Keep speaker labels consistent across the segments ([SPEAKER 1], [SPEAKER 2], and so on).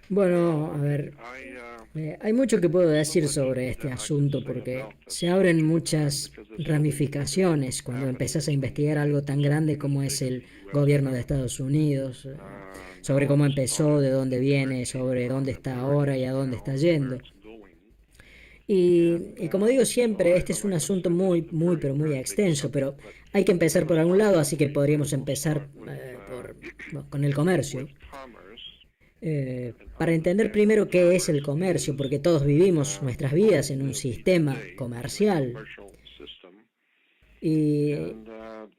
[SPEAKER 1] Bueno, a ver, hay mucho que puedo decir sobre este asunto porque se abren muchas ramificaciones cuando empezás a investigar algo tan grande como es el gobierno de Estados Unidos, sobre cómo empezó, de dónde viene, sobre dónde está ahora y a dónde está yendo. Y como digo siempre, este es un asunto pero muy extenso, pero hay que empezar por algún lado, así que podríamos empezar bueno, con el comercio. Para entender primero qué es el comercio, porque todos vivimos nuestras vidas en un sistema comercial. Y,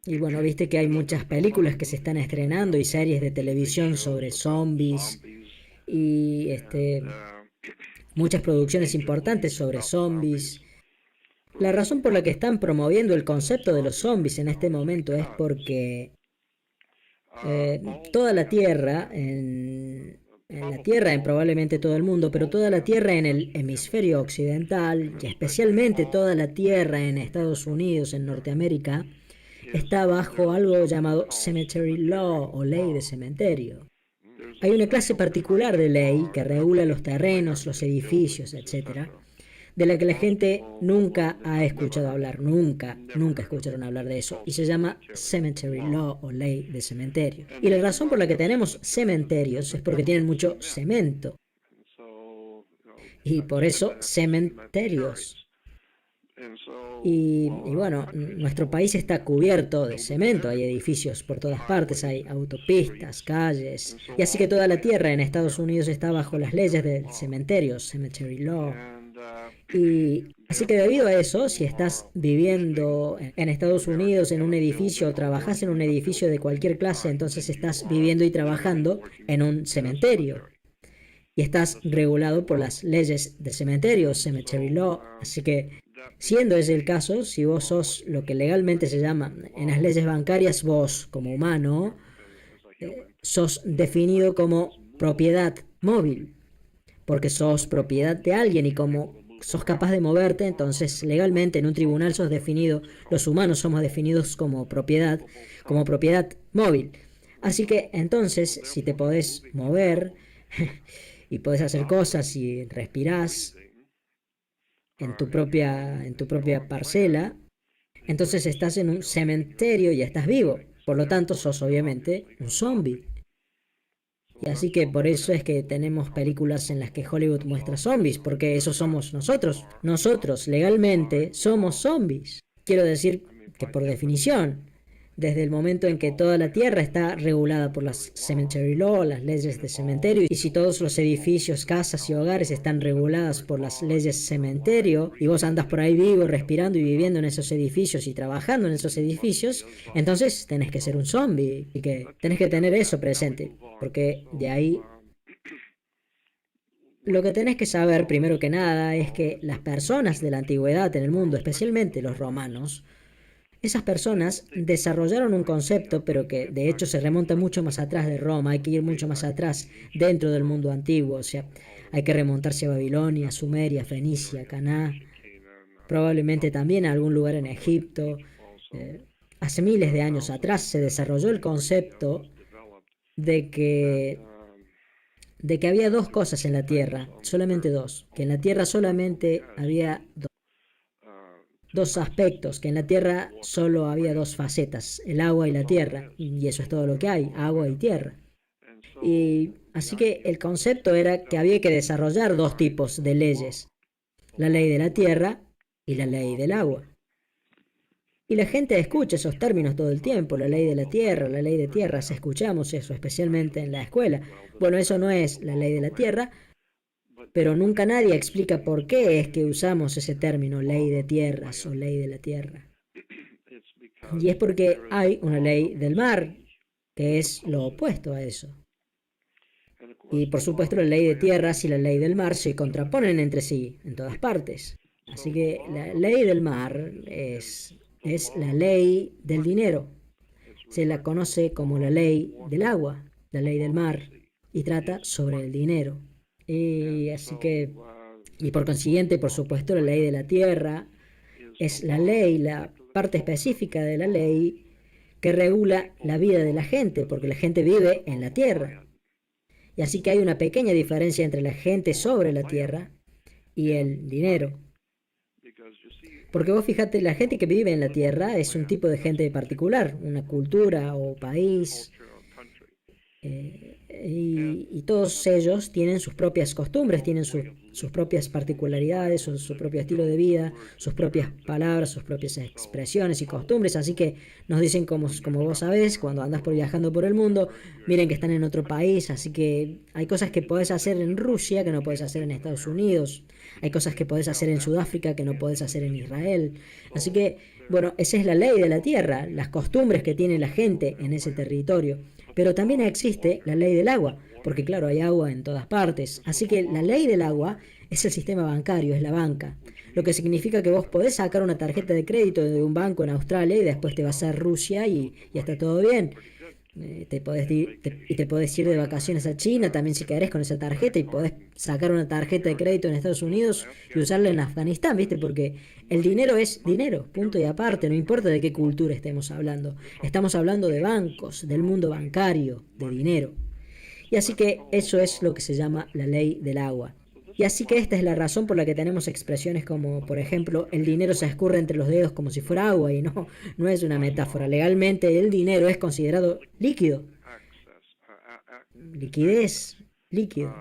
[SPEAKER 1] y bueno, viste que hay muchas películas que se están estrenando y series de televisión sobre zombies y muchas producciones importantes sobre zombies. La razón por la que están promoviendo el concepto de los zombies en este momento es porque toda la Tierra, en la Tierra, en probablemente todo el mundo, pero toda la Tierra en el hemisferio occidental, y especialmente toda la Tierra en Estados Unidos, en Norteamérica, está bajo algo llamado Cemetery Law o ley de cementerio. Hay una clase particular de ley que regula los terrenos, los edificios, etcétera, de la que la gente nunca ha escuchado hablar, nunca escucharon hablar de eso, y se llama Cemetery Law o ley de cementerio. Y la razón por la que tenemos cementerios es porque tienen mucho cemento, y por eso cementerios. Y bueno, nuestro país está cubierto de cemento, hay edificios por todas partes, hay autopistas, calles, y así que toda la tierra en Estados Unidos está bajo las leyes del cementerio, Cemetery Law. Y así que debido a eso, si estás viviendo en Estados Unidos en un edificio o trabajas en un edificio de cualquier clase, entonces estás viviendo y trabajando en un cementerio. Y estás regulado por las leyes de cementerio, Cemetery Law. Así que, siendo ese el caso, si vos sos lo que legalmente se llama en las leyes bancarias, vos como humano, sos definido como propiedad móvil porque sos propiedad de alguien y como sos capaz de moverte, entonces legalmente en un tribunal sos definido, los humanos somos definidos como propiedad móvil. Así que entonces, si te podés mover y podés hacer cosas y respirás en tu propia parcela, entonces estás en un cementerio y estás vivo. Por lo tanto, sos obviamente un zombie. Y así que por eso es que tenemos películas en las que Hollywood muestra zombies, porque eso somos nosotros. Nosotros legalmente somos zombies. Quiero decir que por definición, desde el momento en que toda la tierra está regulada por las cemetery law, las leyes de cementerio, y si todos los edificios, casas y hogares están reguladas por las leyes cementerio, y vos andas por ahí vivo, respirando y viviendo en esos edificios y trabajando en esos edificios, entonces tenés que ser un zombie y que tenés que tener eso presente, porque de ahí lo que tenés que saber primero que nada es que las personas de la antigüedad en el mundo, especialmente los romanos, esas personas desarrollaron un concepto, pero que de hecho se remonta mucho más atrás de Roma, hay que ir mucho más atrás dentro del mundo antiguo, o sea, hay que remontarse a Babilonia, Sumeria, Fenicia, Caná, probablemente también a algún lugar en Egipto. Eh, Hace miles de años atrás se desarrolló el concepto de de que había dos cosas en la Tierra, solamente dos, que en la Tierra solamente había dos aspectos, que en la Tierra solo había dos facetas, el agua y la tierra, y eso es todo lo que hay, agua y tierra. Y así que el concepto era que había que desarrollar dos tipos de leyes, la ley de la tierra y la ley del agua. Y la gente escucha esos términos todo el tiempo, la ley de la tierra, la ley de tierras, escuchamos eso, especialmente en la escuela. Bueno, eso no es la ley de la tierra, pero nunca nadie explica por qué es que usamos ese término, ley de tierras o ley de la tierra. Y es porque hay una ley del mar, que es lo opuesto a eso. Y por supuesto la ley de tierras y la ley del mar se contraponen entre sí en todas partes. Así que la ley del mar es la ley del dinero. Se la conoce como la ley del agua, la ley del mar, y trata sobre el dinero. Y así que, y por consiguiente, por supuesto, la ley de la tierra es la ley, la parte específica de la ley que regula la vida de la gente, porque la gente vive en la tierra. Y así que hay una pequeña diferencia entre la gente sobre la tierra y el dinero. Porque vos fíjate, la gente que vive en la tierra es un tipo de gente particular, una cultura o país, y todos ellos tienen sus propias costumbres, tienen sus propias particularidades, su propio estilo de vida, sus propias palabras, sus propias expresiones y costumbres. Así que nos dicen, como vos sabés, cuando andás viajando por el mundo, miren que están en otro país. Así que hay cosas que podés hacer en Rusia que no podés hacer en Estados Unidos. Hay cosas que podés hacer en Sudáfrica que no podés hacer en Israel. Así que, bueno, esa es la ley de la tierra, las costumbres que tiene la gente en ese territorio. Pero también existe la ley del agua, porque claro, hay agua en todas partes. Así que la ley del agua es el sistema bancario, es la banca. Lo que significa que vos podés sacar una tarjeta de crédito de un banco en Australia y después te vas a Rusia y está todo bien. Te podés ir de vacaciones a China también si querés con esa tarjeta, y podés sacar una tarjeta de crédito en Estados Unidos y usarla en Afganistán, ¿viste? Porque el dinero es dinero, punto y aparte, no importa de qué cultura estemos hablando. Estamos hablando de bancos, del mundo bancario, de dinero. Y así que eso es lo que se llama la ley del agua. Y así que esta es la razón por la que tenemos expresiones como, por ejemplo, el dinero se escurre entre los dedos como si fuera agua, y no es una metáfora. Legalmente el dinero es considerado líquido, liquidez, líquido.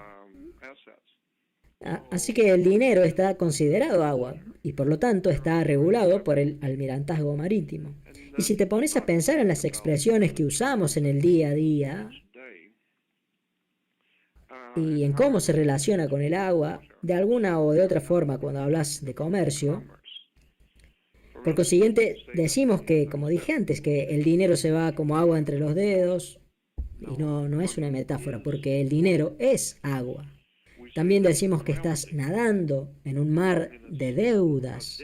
[SPEAKER 1] Así que el dinero está considerado agua y por lo tanto está regulado por el almirantazgo marítimo. Y si te pones a pensar en las expresiones que usamos en el día a día, y en cómo se relaciona con el agua, de alguna o de otra forma cuando hablas de comercio. Por consiguiente, decimos que, como dije antes, que el dinero se va como agua entre los dedos, y no es una metáfora, porque el dinero es agua. También decimos que estás nadando en un mar de deudas,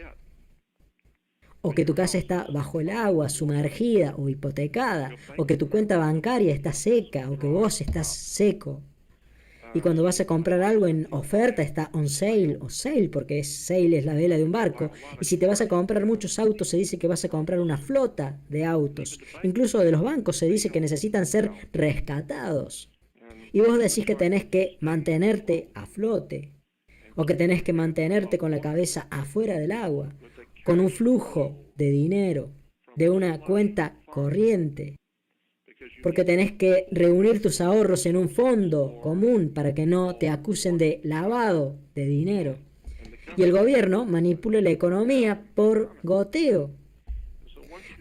[SPEAKER 1] o que tu casa está bajo el agua, sumergida o hipotecada, o que tu cuenta bancaria está seca, o que vos estás seco. Y cuando vas a comprar algo en oferta está on sale o sale, porque sale es la vela de un barco. Y si te vas a comprar muchos autos, se dice que vas a comprar una flota de autos. Incluso de los bancos se dice que necesitan ser rescatados. Y vos decís que tenés que mantenerte a flote, o que tenés que mantenerte con la cabeza afuera del agua, con un flujo de dinero, de una cuenta corriente, porque tenés que reunir tus ahorros en un fondo común para que no te acusen de lavado de dinero. Y el gobierno manipula la economía por goteo.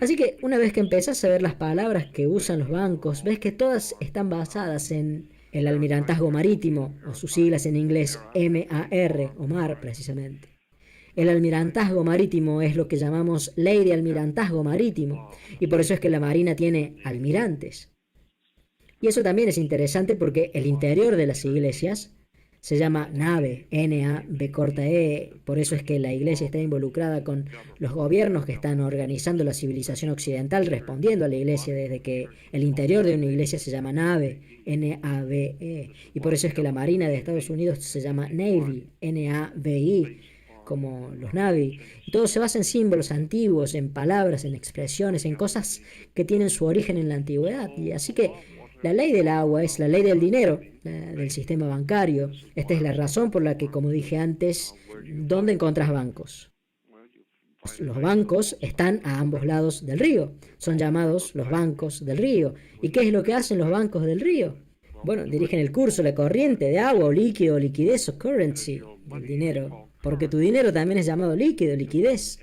[SPEAKER 1] Así que una vez que empezás a ver las palabras que usan los bancos, ves que todas están basadas en el almirantazgo marítimo, o sus siglas en inglés MAR, o MAR precisamente. El almirantazgo marítimo es lo que llamamos ley de almirantazgo marítimo, y por eso es que la Marina tiene almirantes. Y eso también es interesante porque el interior de las iglesias se llama nave, N-A-V-E, por eso es que la iglesia está involucrada con los gobiernos que están organizando la civilización occidental, respondiendo a la iglesia, desde que el interior de una iglesia se llama nave, N-A-V-E, y por eso es que la Marina de Estados Unidos se llama Navy, N-A-V-I, como los Navy, y todo se basa en símbolos antiguos, en palabras, en expresiones, en cosas que tienen su origen en la antigüedad. Y así que la ley del agua es la ley del dinero, del sistema bancario. Esta es la razón por la que, como dije antes, ¿dónde encontrás bancos? Los bancos están a ambos lados del río, son llamados los bancos del río. ¿Y qué es lo que hacen los bancos del río? Bueno, dirigen el curso, la corriente de agua o líquido, o liquidez o currency del dinero. Porque tu dinero también es llamado líquido, liquidez.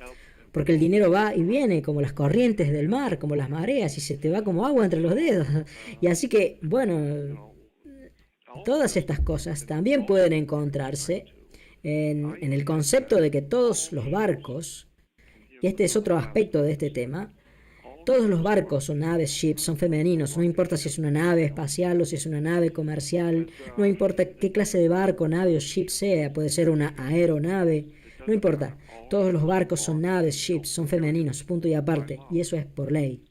[SPEAKER 1] Porque el dinero va y viene como las corrientes del mar, como las mareas, y se te va como agua entre los dedos. Y así que, bueno, todas estas cosas también pueden encontrarse en el concepto de que todos los barcos, y este es otro aspecto de este tema, todos los barcos o naves, ships, son femeninos. No importa si es una nave espacial o si es una nave comercial. No importa qué clase de barco, nave o ship sea. Puede ser una aeronave. No importa. Todos los barcos son naves, ships, son femeninos. Punto y aparte. Y eso es por ley.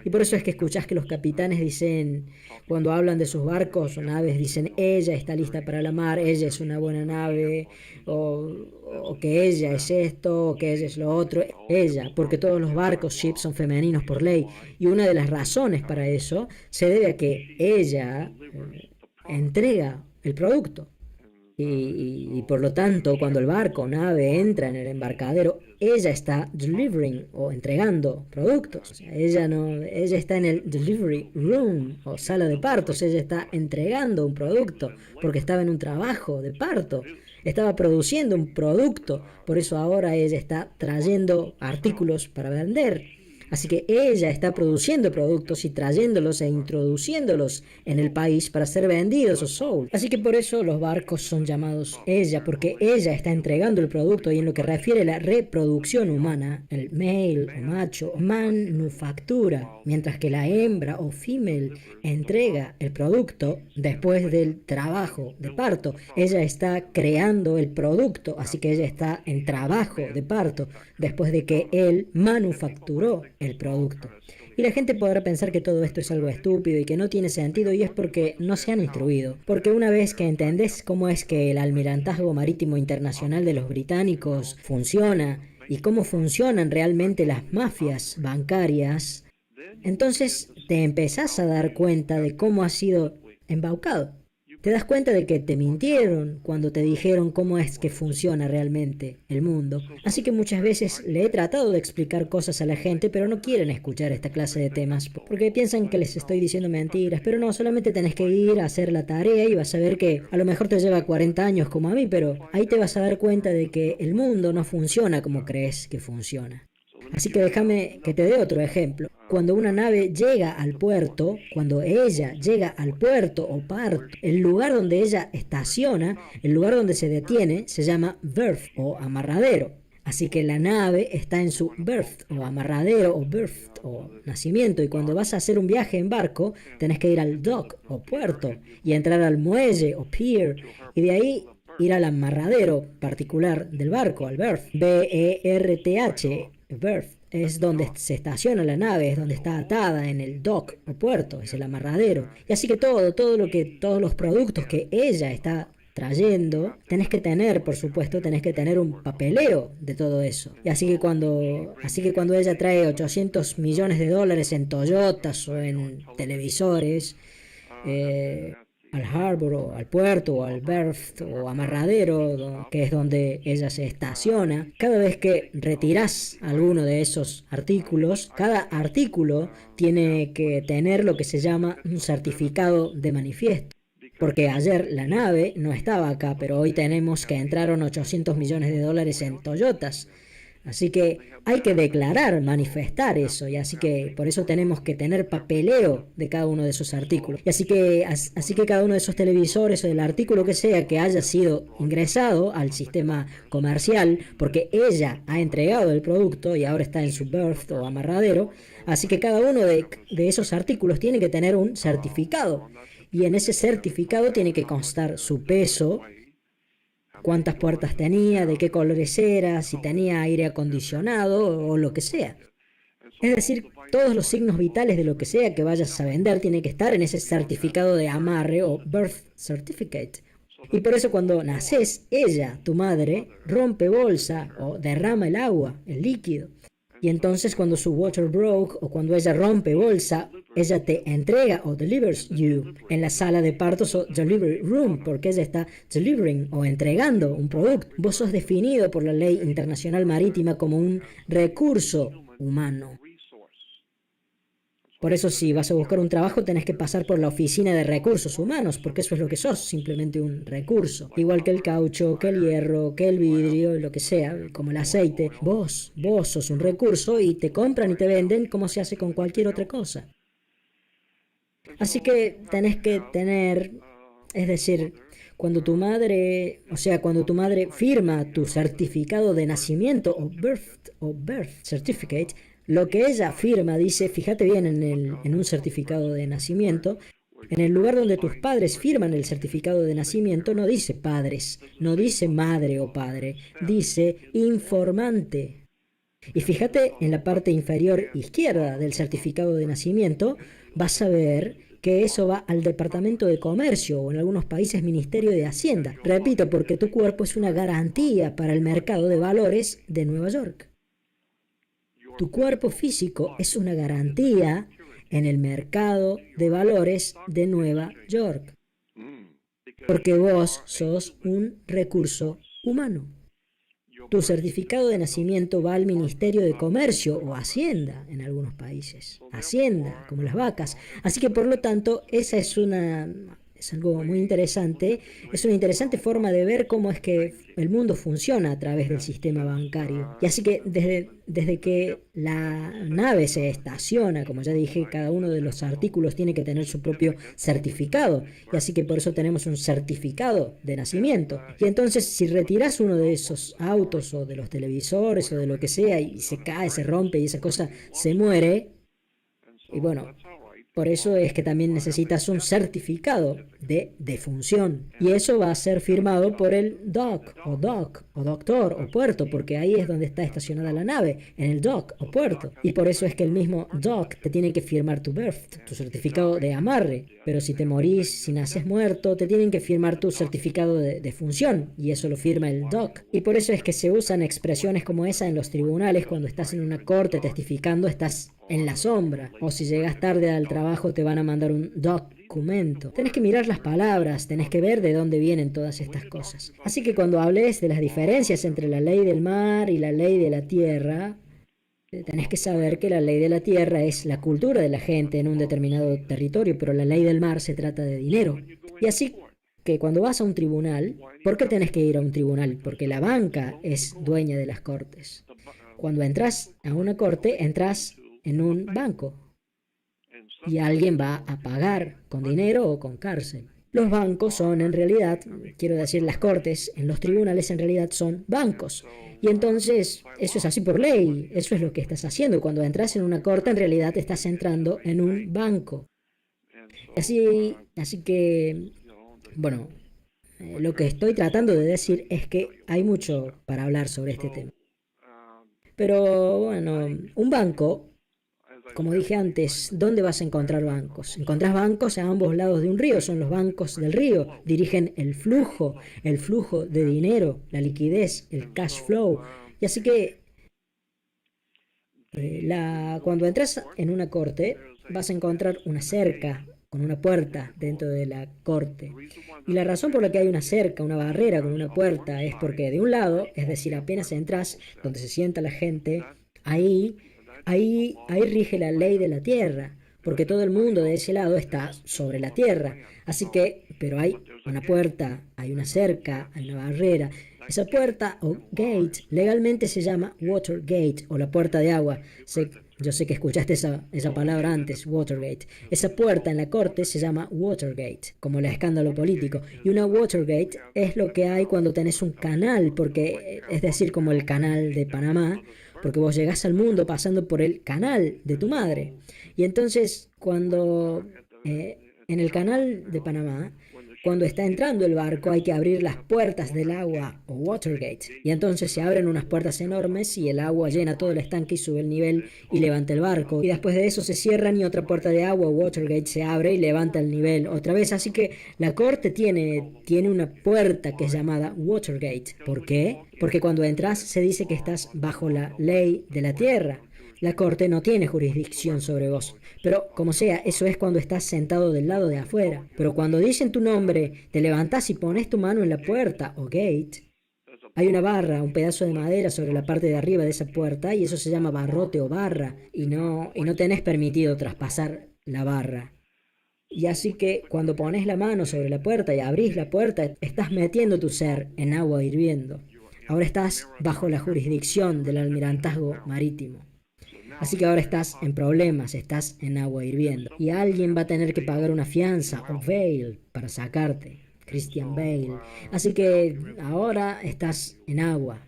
[SPEAKER 1] Y por eso es que escuchás que los capitanes dicen, cuando hablan de sus barcos o naves, dicen, ella está lista para la mar, ella es una buena nave, o que ella es esto, o que ella es lo otro, ella, porque todos los barcos, ships, son femeninos por ley. Y una de las razones para eso se debe a que ella entrega el producto. Y por lo tanto, cuando el barco o nave entra en el embarcadero, ella está delivering o entregando productos. O sea, ella está en el delivery room o sala de partos. Ella está entregando un producto porque estaba en un trabajo de parto. Estaba produciendo un producto. Por eso ahora ella está trayendo artículos para vender. Así que ella está produciendo productos y trayéndolos e introduciéndolos en el país para ser vendidos o sold. Así que por eso los barcos son llamados ella, porque ella está entregando el producto. Y en lo que refiere a la reproducción humana, el male o macho manufactura, mientras que la hembra o female entrega el producto después del trabajo de parto. Ella está creando el producto, así que ella está en trabajo de parto después de que él manufacturó el producto. Y la gente podrá pensar que todo esto es algo estúpido y que no tiene sentido, y es porque no se han instruido. Porque una vez que entendés cómo es que el Almirantazgo Marítimo Internacional de los británicos funciona y cómo funcionan realmente las mafias bancarias, entonces te empezás a dar cuenta de cómo has sido embaucado. Te das cuenta de que te mintieron cuando te dijeron cómo es que funciona realmente el mundo. Así que muchas veces le he tratado de explicar cosas a la gente, pero no quieren escuchar esta clase de temas porque piensan que les estoy diciendo mentiras. Pero no, solamente tenés que ir a hacer la tarea y vas a ver que a lo mejor te lleva 40 años como a mí, pero ahí te vas a dar cuenta de que el mundo no funciona como crees que funciona. Así que déjame que te dé otro ejemplo. Cuando una nave llega al puerto, cuando ella llega al puerto o parto, el lugar donde ella estaciona, el lugar donde se detiene, se llama berth o amarradero. Así que la nave está en su berth o amarradero o berth o nacimiento. Y cuando vas a hacer un viaje en barco, tenés que ir al dock o puerto y entrar al muelle o pier. Y de ahí ir al amarradero particular del barco, al berth. B-E-R-T-H, berth. Es donde se estaciona la nave, es donde está atada en el dock o puerto, es el amarradero. Y así que todos los productos que ella está trayendo, tenés que tener, por supuesto, tenés que tener un papeleo de todo eso. Y así que cuando ella trae 800 millones de dólares en Toyotas o en televisores, al harbor o al puerto o al berth o amarradero, que es donde ella se estaciona, cada vez que retirás alguno de esos artículos, cada artículo tiene que tener lo que se llama un certificado de manifiesto. Porque ayer la nave no estaba acá, pero hoy tenemos que entraron 800 millones de dólares en Toyotas. Así que hay que declarar, manifestar eso, y así que por eso tenemos que tener papeleo de cada uno de esos artículos. Y así que cada uno de esos televisores o del artículo que sea que haya sido ingresado al sistema comercial, porque ella ha entregado el producto y ahora está en su berth o amarradero, así que cada uno de esos artículos tiene que tener un certificado. Y en ese certificado tiene que constar su peso, cuántas puertas tenía, de qué colores era, si tenía aire acondicionado o lo que sea. Es decir, todos los signos vitales de lo que sea que vayas a vender tienen que estar en ese certificado de amarre o birth certificate. Y por eso cuando naces, ella, tu madre, rompe bolsa o derrama el agua, el líquido. Y entonces cuando su water broke o cuando ella rompe bolsa, ella te entrega o delivers you en la sala de partos o delivery room, porque ella está delivering o entregando un producto. Vos sos definido por la ley internacional marítima como un recurso humano. Por eso si vas a buscar un trabajo tenés que pasar por la oficina de recursos humanos, porque eso es lo que sos, simplemente un recurso. Igual que el caucho, que el hierro, que el vidrio, lo que sea, como el aceite. Vos sos un recurso y te compran y te venden como se hace con cualquier otra cosa. Así que tenés que tener, es decir, cuando tu madre firma tu certificado de nacimiento o birth certificate, lo que ella firma dice, fíjate bien en un certificado de nacimiento, en el lugar donde tus padres firman el certificado de nacimiento no dice padres, no dice madre o padre, dice informante. Y fíjate en la parte inferior izquierda del certificado de nacimiento, vas a ver que eso va al Departamento de Comercio o en algunos países Ministerio de Hacienda. Repito, porque tu cuerpo es una garantía para el mercado de valores de Nueva York. Tu cuerpo físico es una garantía en el mercado de valores de Nueva York. porque vos sos un recurso humano. Tu certificado de nacimiento va al Ministerio de Comercio o Hacienda en algunos países. Hacienda, como las vacas. Así que por lo tanto, esa es algo muy interesante. Es una interesante forma de ver cómo es que el mundo funciona a través del sistema bancario. Y así que desde que la nave se estaciona, como ya dije, cada uno de los artículos tiene que tener su propio certificado. Y así que por eso tenemos un certificado de nacimiento. Y entonces si retiras uno de esos autos o de los televisores o de lo que sea y se cae, se rompe y esa cosa se muere, y bueno, por eso es que también necesitas un certificado de defunción. Y eso va a ser firmado por el dock o doctor o puerto, porque ahí es donde está estacionada la nave, en el dock o puerto. Y por eso es que el mismo dock te tiene que firmar tu birth, tu certificado de amarre. Pero si te morís, si naces muerto, te tienen que firmar tu certificado de defunción. Y eso lo firma el dock. Y por eso es que se usan expresiones como esa en los tribunales cuando estás en una corte testificando, estás en la sombra. O si llegas tarde al trabajo te van a mandar un documento. Tenés que mirar las palabras, tenés que ver de dónde vienen todas estas cosas. Así que cuando hables de las diferencias entre la ley del mar y la ley de la tierra, tenés que saber que la ley de la tierra es la cultura de la gente en un determinado territorio, pero la ley del mar se trata de dinero. Y así que cuando vas a un tribunal, ¿por qué tenés que ir a un tribunal? Porque la banca es dueña de las cortes. Cuando entras a una corte, entras en un banco y alguien va a pagar con dinero o con cárcel. Los bancos son en realidad, quiero decir, las cortes en los tribunales en realidad son bancos. Y entonces eso es así por ley, eso es lo que estás haciendo. Cuando entras en una corte en realidad estás entrando en un banco. Así que, bueno, lo que estoy tratando de decir es que hay mucho para hablar sobre este tema. Pero bueno, un banco, como dije antes, ¿dónde vas a encontrar bancos? Encontrás bancos a ambos lados de un río, son los bancos del río, dirigen el flujo de dinero, la liquidez, el cash flow. Y así que cuando entras en una corte, vas a encontrar una cerca con una puerta dentro de la corte. Y la razón por la que hay una cerca, una barrera con una puerta, es porque de un lado, es decir, apenas entras, donde se sienta la gente, ahí rige la ley de la tierra, porque todo el mundo de ese lado está sobre la tierra. Así que, pero hay una puerta, hay una cerca, hay una barrera. Esa puerta o gate legalmente se llama Watergate o la puerta de agua. Yo sé que escuchaste esa palabra antes, Watergate. Esa puerta en la corte se llama Watergate, como el escándalo político. Y una Watergate es lo que hay cuando tenés un canal, porque es decir, como el canal de Panamá, porque vos llegás al mundo pasando por el canal de tu madre. Y entonces, en el canal de Panamá, cuando está entrando el barco hay que abrir las puertas del agua o Watergate. Y entonces se abren unas puertas enormes y el agua llena todo el estanque y sube el nivel y levanta el barco. Y después de eso se cierran y otra puerta de agua o Watergate se abre y levanta el nivel otra vez. Así que la corte tiene una puerta que es llamada Watergate. ¿Por qué? Porque cuando entras se dice que estás bajo la ley de la tierra. La corte no tiene jurisdicción sobre vos. Pero, como sea, eso es cuando estás sentado del lado de afuera. Pero cuando dicen tu nombre, te levantás y pones tu mano en la puerta o gate. Hay una barra, un pedazo de madera sobre la parte de arriba de esa puerta y eso se llama barrote o barra. Y no tenés permitido traspasar la barra. Y así que cuando pones la mano sobre la puerta y abrís la puerta, estás metiendo tu ser en agua hirviendo. Ahora estás bajo la jurisdicción del almirantazgo marítimo. Así que ahora estás en problemas, estás en agua hirviendo. Y alguien va a tener que pagar una fianza o bail para sacarte. Christian Bale. Así que ahora estás en agua.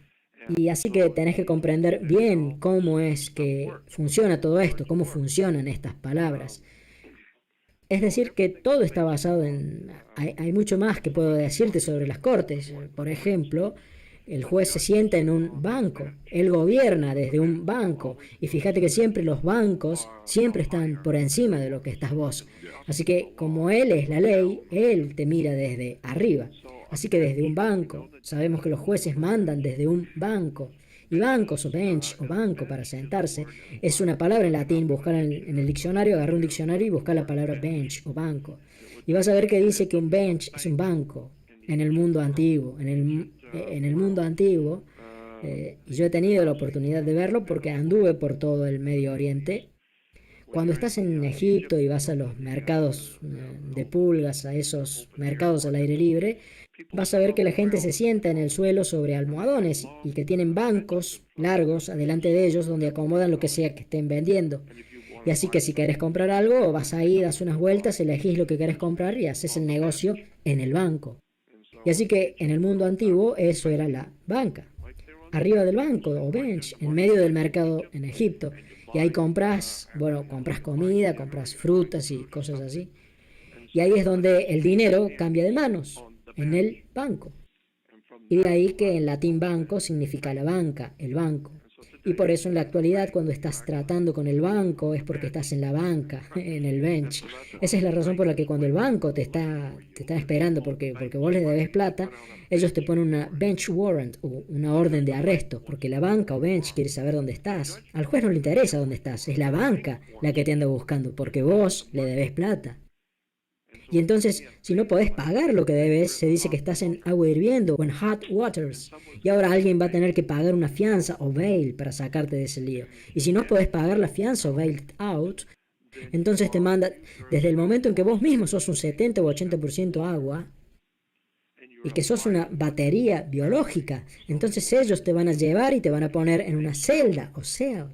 [SPEAKER 1] Y así que tenés que comprender bien cómo es que funciona todo esto, cómo funcionan estas palabras. Es decir, que todo está basado en... Hay mucho más que puedo decirte sobre las cortes. Por ejemplo, el juez se sienta en un banco, él gobierna desde un banco y fíjate que siempre los bancos siempre están por encima de lo que estás vos. Así que como él es la ley, él te mira desde arriba. Así que desde un banco, sabemos que los jueces mandan desde un banco Y bancos o bench o banco para sentarse es una palabra en latín. Buscar en el diccionario, agarrar un diccionario y buscar la palabra bench o banco. Y vas a ver que dice que un bench es un banco en el mundo antiguo. En el mundo antiguo, y yo he tenido la oportunidad de verlo porque anduve por todo el Medio Oriente. Cuando estás en Egipto y vas a los mercados de pulgas, a esos mercados al aire libre, vas a ver que la gente se sienta en el suelo sobre almohadones y que tienen bancos largos adelante de ellos donde acomodan lo que sea que estén vendiendo. Y así que si querés comprar algo, vas ahí, das unas vueltas, elegís lo que querés comprar y haces el negocio en el banco. Y así que en el mundo antiguo eso era la banca. Arriba del banco o bench, en medio del mercado en Egipto. Y ahí compras comida, compras frutas y cosas así. Y ahí es donde el dinero cambia de manos, en el banco. Y de ahí que en latín banco significa la banca, el banco. Y por eso en la actualidad cuando estás tratando con el banco es porque estás en la banca, en el bench. Esa es la razón por la que cuando el banco te está esperando porque vos le debes plata, ellos te ponen una bench warrant o una orden de arresto, porque la banca o bench quiere saber dónde estás. Al juez no le interesa dónde estás, es la banca la que te anda buscando porque vos le debes plata. Y entonces, si no podés pagar lo que debes, se dice que estás en agua hirviendo o en hot waters. Y ahora alguien va a tener que pagar una fianza o bail para sacarte de ese lío. Y si no podés pagar la fianza o bail out, entonces te manda, desde el momento en que vos mismo sos un 70 o 80% agua, y que sos una batería biológica, entonces ellos te van a llevar y te van a poner en una celda o cell.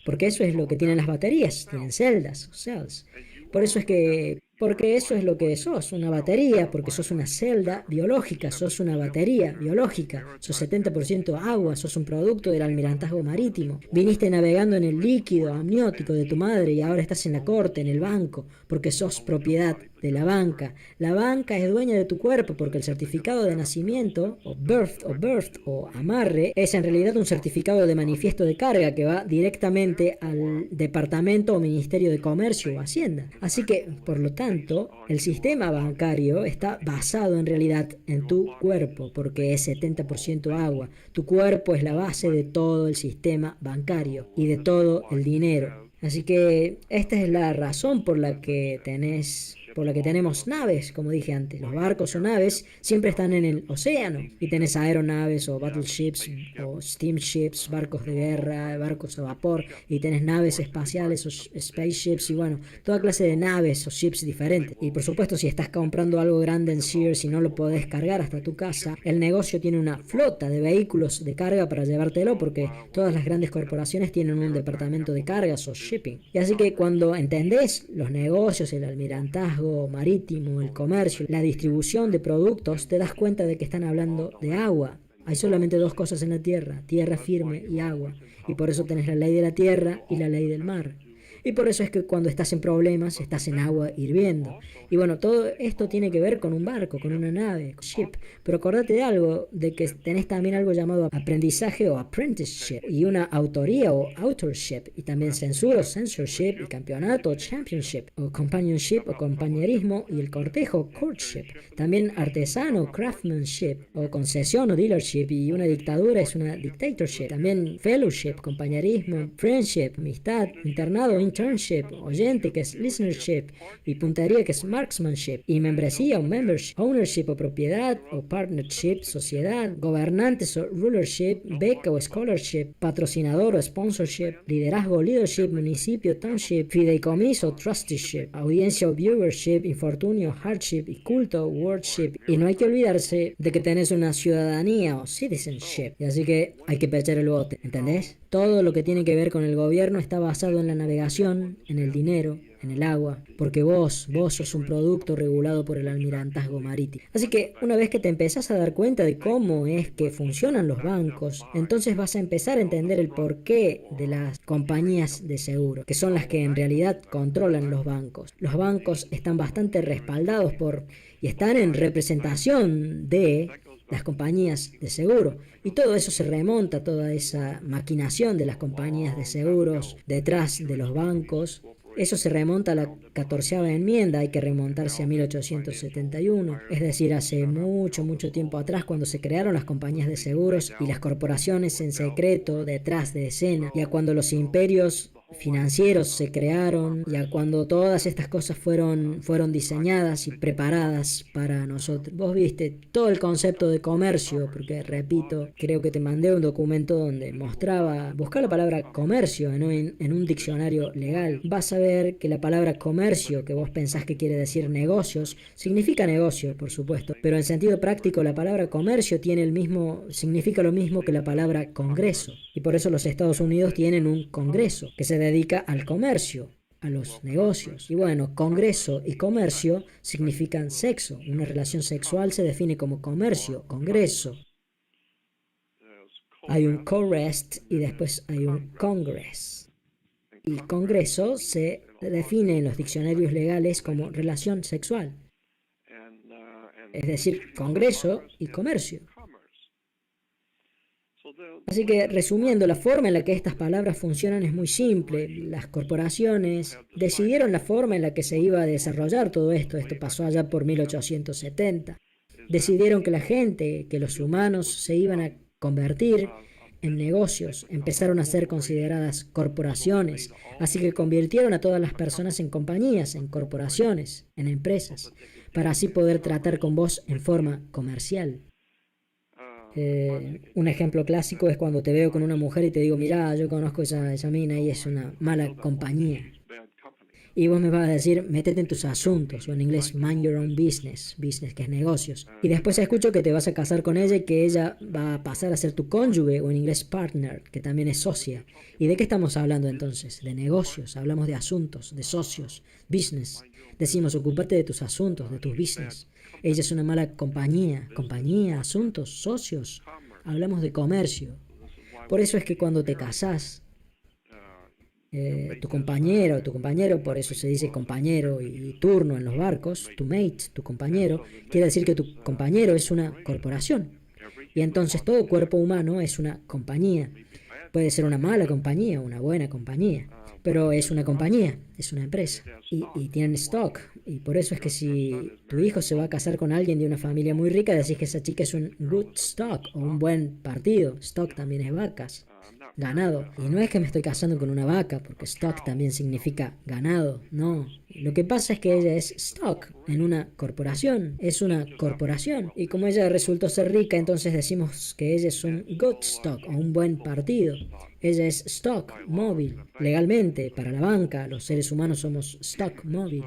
[SPEAKER 1] Porque eso es lo que tienen las baterías, tienen celdas o cells. Porque eso es lo que sos, una batería, porque sos una celda biológica, sos una batería biológica, sos 70% agua, sos un producto del almirantazgo marítimo. Viniste navegando en el líquido amniótico de tu madre y ahora estás en la corte, en el banco, porque sos propiedad de la banca. La banca es dueña de tu cuerpo porque el certificado de nacimiento, o birth o amarre, es en realidad un certificado de manifiesto de carga que va directamente al departamento o ministerio de comercio o hacienda. Así que, por lo tanto, el sistema bancario está basado en realidad en tu cuerpo porque es 70% agua. Tu cuerpo es la base de todo el sistema bancario y de todo el dinero. Así que esta es la razón por la que tenemos naves, como dije antes. Los barcos o naves siempre están en el océano y tenés aeronaves o battleships o steamships, barcos de guerra, barcos a vapor, y tenés naves espaciales o spaceships y bueno, toda clase de naves o ships diferentes. Y por supuesto, si estás comprando algo grande en Sears y no lo podés cargar hasta tu casa, el negocio tiene una flota de vehículos de carga para llevártelo porque todas las grandes corporaciones tienen un departamento de cargas o shipping. Y así que cuando entendés los negocios, el almirantazgo marítimo, el comercio, la distribución de productos, te das cuenta de que están hablando de agua. Hay solamente dos cosas en la tierra, tierra firme y agua. Y por eso tenés la ley de la tierra y la ley del mar. Y por eso es que cuando estás en problemas, estás en agua hirviendo. Y bueno, todo esto tiene que ver con un barco, con una nave, ship. Pero acordate de algo, de que tenés también algo llamado aprendizaje o apprenticeship, y una autoría o authorship, y también censura o censorship, y campeonato o championship, o companionship o compañerismo, y el cortejo courtship. También artesano o craftsmanship, o concesión o dealership, y una dictadura es una dictatorship. También fellowship, compañerismo, friendship, amistad, internado, internship, oyente que es listenership, y puntería que es marksmanship, y membresía o membership, ownership o propiedad o partnership, sociedad, gobernantes o rulership, beca o scholarship, patrocinador o sponsorship, liderazgo o leadership, municipio, township, fideicomiso o trusteeship, audiencia o viewership, infortunio, hardship, y culto o wordship. Y no hay que olvidarse de que tenés una ciudadanía o citizenship, y así que hay que pechar el bote, ¿entendés? Todo lo que tiene que ver con el gobierno está basado en la navegación, en el dinero, en el agua, porque vos sos un producto regulado por el almirantazgo marítimo. Así que una vez que te empezás a dar cuenta de cómo es que funcionan los bancos, entonces vas a empezar a entender el porqué de las compañías de seguro, que son las que en realidad controlan los bancos. Los bancos están bastante respaldados y están en representación de las compañías de seguro. Y todo eso se remonta a toda esa maquinación de las compañías de seguros detrás de los bancos. Eso se remonta a la 14ª enmienda, hay que remontarse a 1871, es decir, hace mucho, mucho tiempo atrás, cuando se crearon las compañías de seguros y las corporaciones en secreto, detrás de escena, y a cuando los imperios financieros se crearon, y a cuando todas estas cosas fueron diseñadas y preparadas para nosotros. Vos viste todo el concepto de comercio, porque repito, creo que te mandé un documento donde mostraba, buscar la palabra comercio en un diccionario legal. Vas a ver que la palabra comercio, que vos pensás que quiere decir negocios, significa negocio, por supuesto, pero en sentido práctico la palabra comercio significa lo mismo que la palabra congreso, y por eso los Estados Unidos tienen un congreso que se dedica al comercio, a los negocios. Y bueno, congreso y comercio significan sexo. Una relación sexual se define como comercio, congreso. Hay un co-rest y después hay un congress. Y congreso se define en los diccionarios legales como relación sexual. Es decir, congreso y comercio. Así que, resumiendo, la forma en la que estas palabras funcionan es muy simple. Las corporaciones decidieron la forma en la que se iba a desarrollar todo esto. Esto pasó allá por 1870. Decidieron que la gente, que los humanos se iban a convertir en negocios, empezaron a ser consideradas corporaciones. Así que convirtieron a todas las personas en compañías, en corporaciones, en empresas, para así poder tratar con vos en forma comercial. Un ejemplo clásico es cuando te veo con una mujer y te digo, mirá, yo conozco esa mina y es una mala compañía. Y vos me vas a decir, métete en tus asuntos, o en inglés, mind your own business, business que es negocios. Y después escucho que te vas a casar con ella y que ella va a pasar a ser tu cónyuge, o en inglés partner, que también es socia. ¿Y de qué estamos hablando entonces? De negocios, hablamos de asuntos, de socios, business. Decimos, ocúpate de tus asuntos, de tus business. Ella es una mala compañía, asuntos, socios. Hablamos de comercio. Por eso es que cuando te casás, tu compañero, por eso se dice compañero y turno en los barcos, tu mate, tu compañero, quiere decir que tu compañero es una corporación. Y entonces todo cuerpo humano es una compañía. Puede ser una mala compañía, una buena compañía, pero es una compañía, es una empresa. Y tienen stock. Y por eso es que si tu hijo se va a casar con alguien de una familia muy rica, decís que esa chica es un good stock o un buen partido. Stock también es vacas, ganado. Y no es que me estoy casando con una vaca, porque stock también significa ganado, no. Lo que pasa es que ella es stock en una corporación, es una corporación. Y como ella resultó ser rica, entonces decimos que ella es un good stock o un buen partido. Ella es stock móvil. Legalmente, para la banca, los seres humanos somos stock móvil.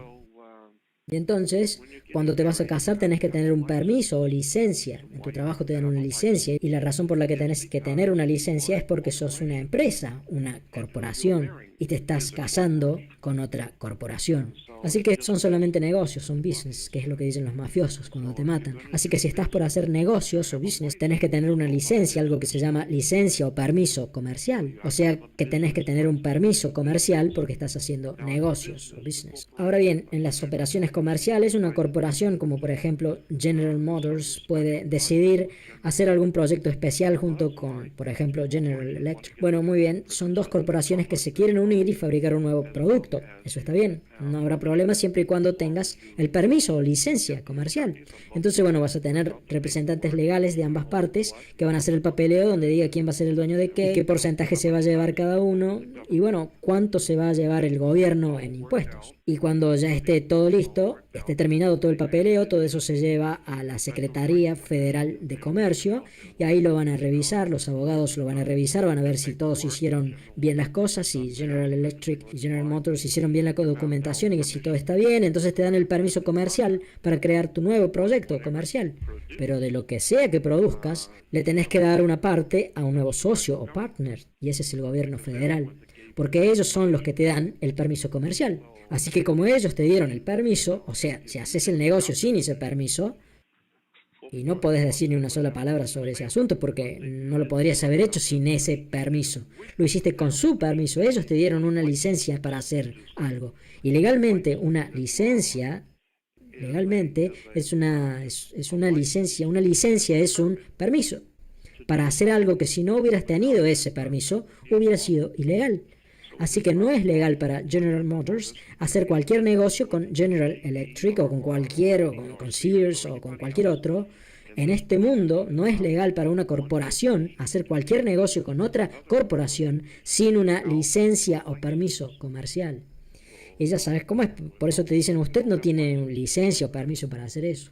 [SPEAKER 1] Y entonces, cuando te vas a casar tenés que tener un permiso o licencia. En tu trabajo te dan una licencia y la razón por la que tenés que tener una licencia es porque sos una empresa, una corporación, y te estás casando con otra corporación. Así que son solamente negocios, son business, que es lo que dicen los mafiosos cuando te matan. Así que si estás por hacer negocios o business, tenés que tener una licencia, algo que se llama licencia o permiso comercial. O sea que tenés que tener un permiso comercial porque estás haciendo negocios o business. Ahora bien, en las operaciones comerciales, una corporación como por ejemplo General Motors puede decidir hacer algún proyecto especial junto con, por ejemplo, General Electric. Bueno, muy bien, son dos corporaciones que se quieren unir y fabricar un nuevo producto. Eso está bien, no habrá problema siempre y cuando tengas el permiso o licencia comercial. Entonces, bueno, vas a tener representantes legales de ambas partes que van a hacer el papeleo donde diga quién va a ser el dueño de qué porcentaje se va a llevar cada uno y bueno, cuánto se va a llevar el gobierno en impuestos. Y cuando ya esté todo listo, esté terminado todo el papeleo, todo eso se lleva a la Secretaría Federal de Comercio y ahí lo van a revisar, los abogados lo van a revisar, van a ver si todos hicieron bien las cosas, si General Electric y General Motors hicieron bien la documentación y que si todo está bien, entonces te dan el permiso comercial para crear tu nuevo proyecto comercial. Pero de lo que sea que produzcas, le tenés que dar una parte a un nuevo socio o partner, y ese es el gobierno federal, porque ellos son los que te dan el permiso comercial. Así que como ellos te dieron el permiso, o sea, si haces el negocio sin ese permiso, y no podés decir ni una sola palabra sobre ese asunto porque no lo podrías haber hecho sin ese permiso. Lo hiciste con su permiso. Ellos te dieron una licencia para hacer algo. Y legalmente una licencia, legalmente es una licencia. Una licencia es un permiso para hacer algo que si no hubieras tenido ese permiso hubiera sido ilegal. Así que no es legal para General Motors hacer cualquier negocio con General Electric o con cualquier, o con Sears o con cualquier otro. En este mundo no es legal para una corporación hacer cualquier negocio con otra corporación sin una licencia o permiso comercial. Y ya sabes cómo es, por eso te dicen, usted no tiene licencia o permiso para hacer eso.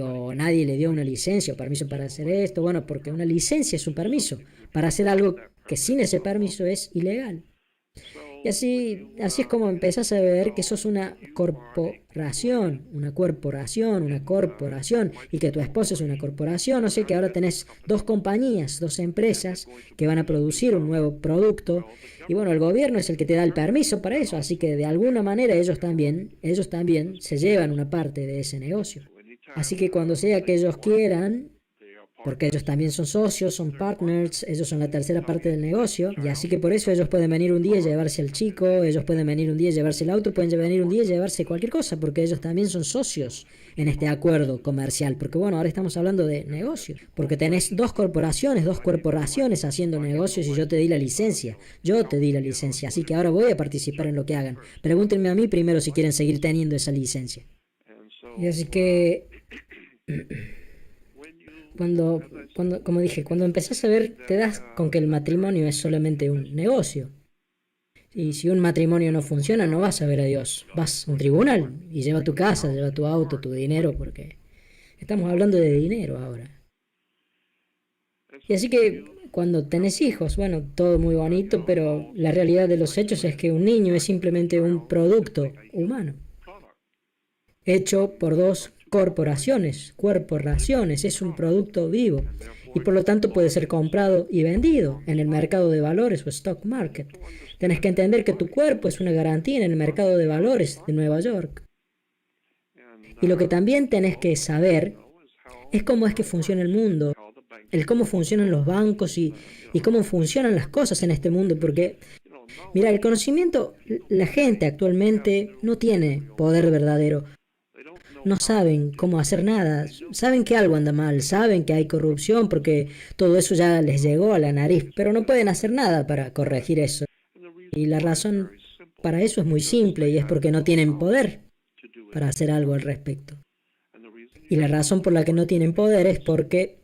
[SPEAKER 1] O nadie le dio una licencia o permiso para hacer esto. Bueno, porque una licencia es un permiso para hacer algo que sin ese permiso es ilegal. Y así es como empezás a ver que sos una corporación, y que tu esposa es una corporación, o sea que ahora tenés dos compañías, dos empresas que van a producir un nuevo producto, y bueno, el gobierno es el que te da el permiso para eso, así que de alguna manera ellos también se llevan una parte de ese negocio. Así que cuando sea que ellos quieran, porque ellos también son socios, son partners, ellos son la tercera parte del negocio, y así que por eso ellos pueden venir un día y llevarse al chico, ellos pueden venir un día y llevarse el auto, pueden venir un día y llevarse cualquier cosa, porque ellos también son socios en este acuerdo comercial, porque bueno, ahora estamos hablando de negocios, porque tenés dos corporaciones haciendo negocios y yo te di la licencia, así que ahora voy a participar en lo que hagan. Pregúntenme a mí primero si quieren seguir teniendo esa licencia. Y así que como dije, cuando empezás a ver, te das con que el matrimonio es solamente un negocio. Y si un matrimonio no funciona, no vas a ver a Dios. Vas a un tribunal y lleva tu casa, lleva tu auto, tu dinero, porque estamos hablando de dinero ahora. Y así que cuando tenés hijos, bueno, todo muy bonito, pero la realidad de los hechos es que un niño es simplemente un producto humano, hecho por dos corporaciones, es un producto vivo y por lo tanto puede ser comprado y vendido en el mercado de valores o stock market. Tenés que entender que tu cuerpo es una garantía en el mercado de valores de Nueva York. Y lo que también tenés que saber es cómo es que funciona el mundo, cómo funcionan los bancos y cómo funcionan las cosas en este mundo, porque mira, el conocimiento, la gente actualmente no tiene poder verdadero. No saben cómo hacer nada, saben que algo anda mal, saben que hay corrupción porque todo eso ya les llegó a la nariz, pero no pueden hacer nada para corregir eso. Y la razón para eso es muy simple y es porque no tienen poder para hacer algo al respecto. Y la razón por la que no tienen poder es porque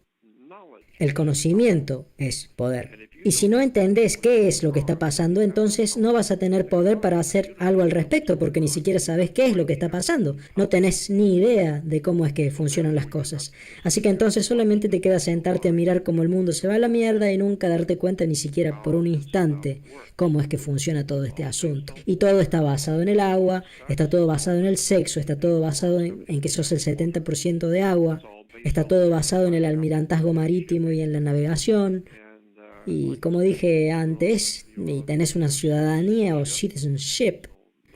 [SPEAKER 1] el conocimiento es poder. Y si no entendés qué es lo que está pasando, entonces no vas a tener poder para hacer algo al respecto, porque ni siquiera sabes qué es lo que está pasando. No tenés ni idea de cómo es que funcionan las cosas. Así que entonces solamente te queda sentarte a mirar cómo el mundo se va a la mierda y nunca darte cuenta ni siquiera por un instante cómo es que funciona todo este asunto. Y todo está basado en el agua, está todo basado en el sexo, está todo basado en que sos el 70% de agua, está todo basado en el almirantazgo marítimo y en la navegación. Y como dije antes, tenés una ciudadanía o citizenship,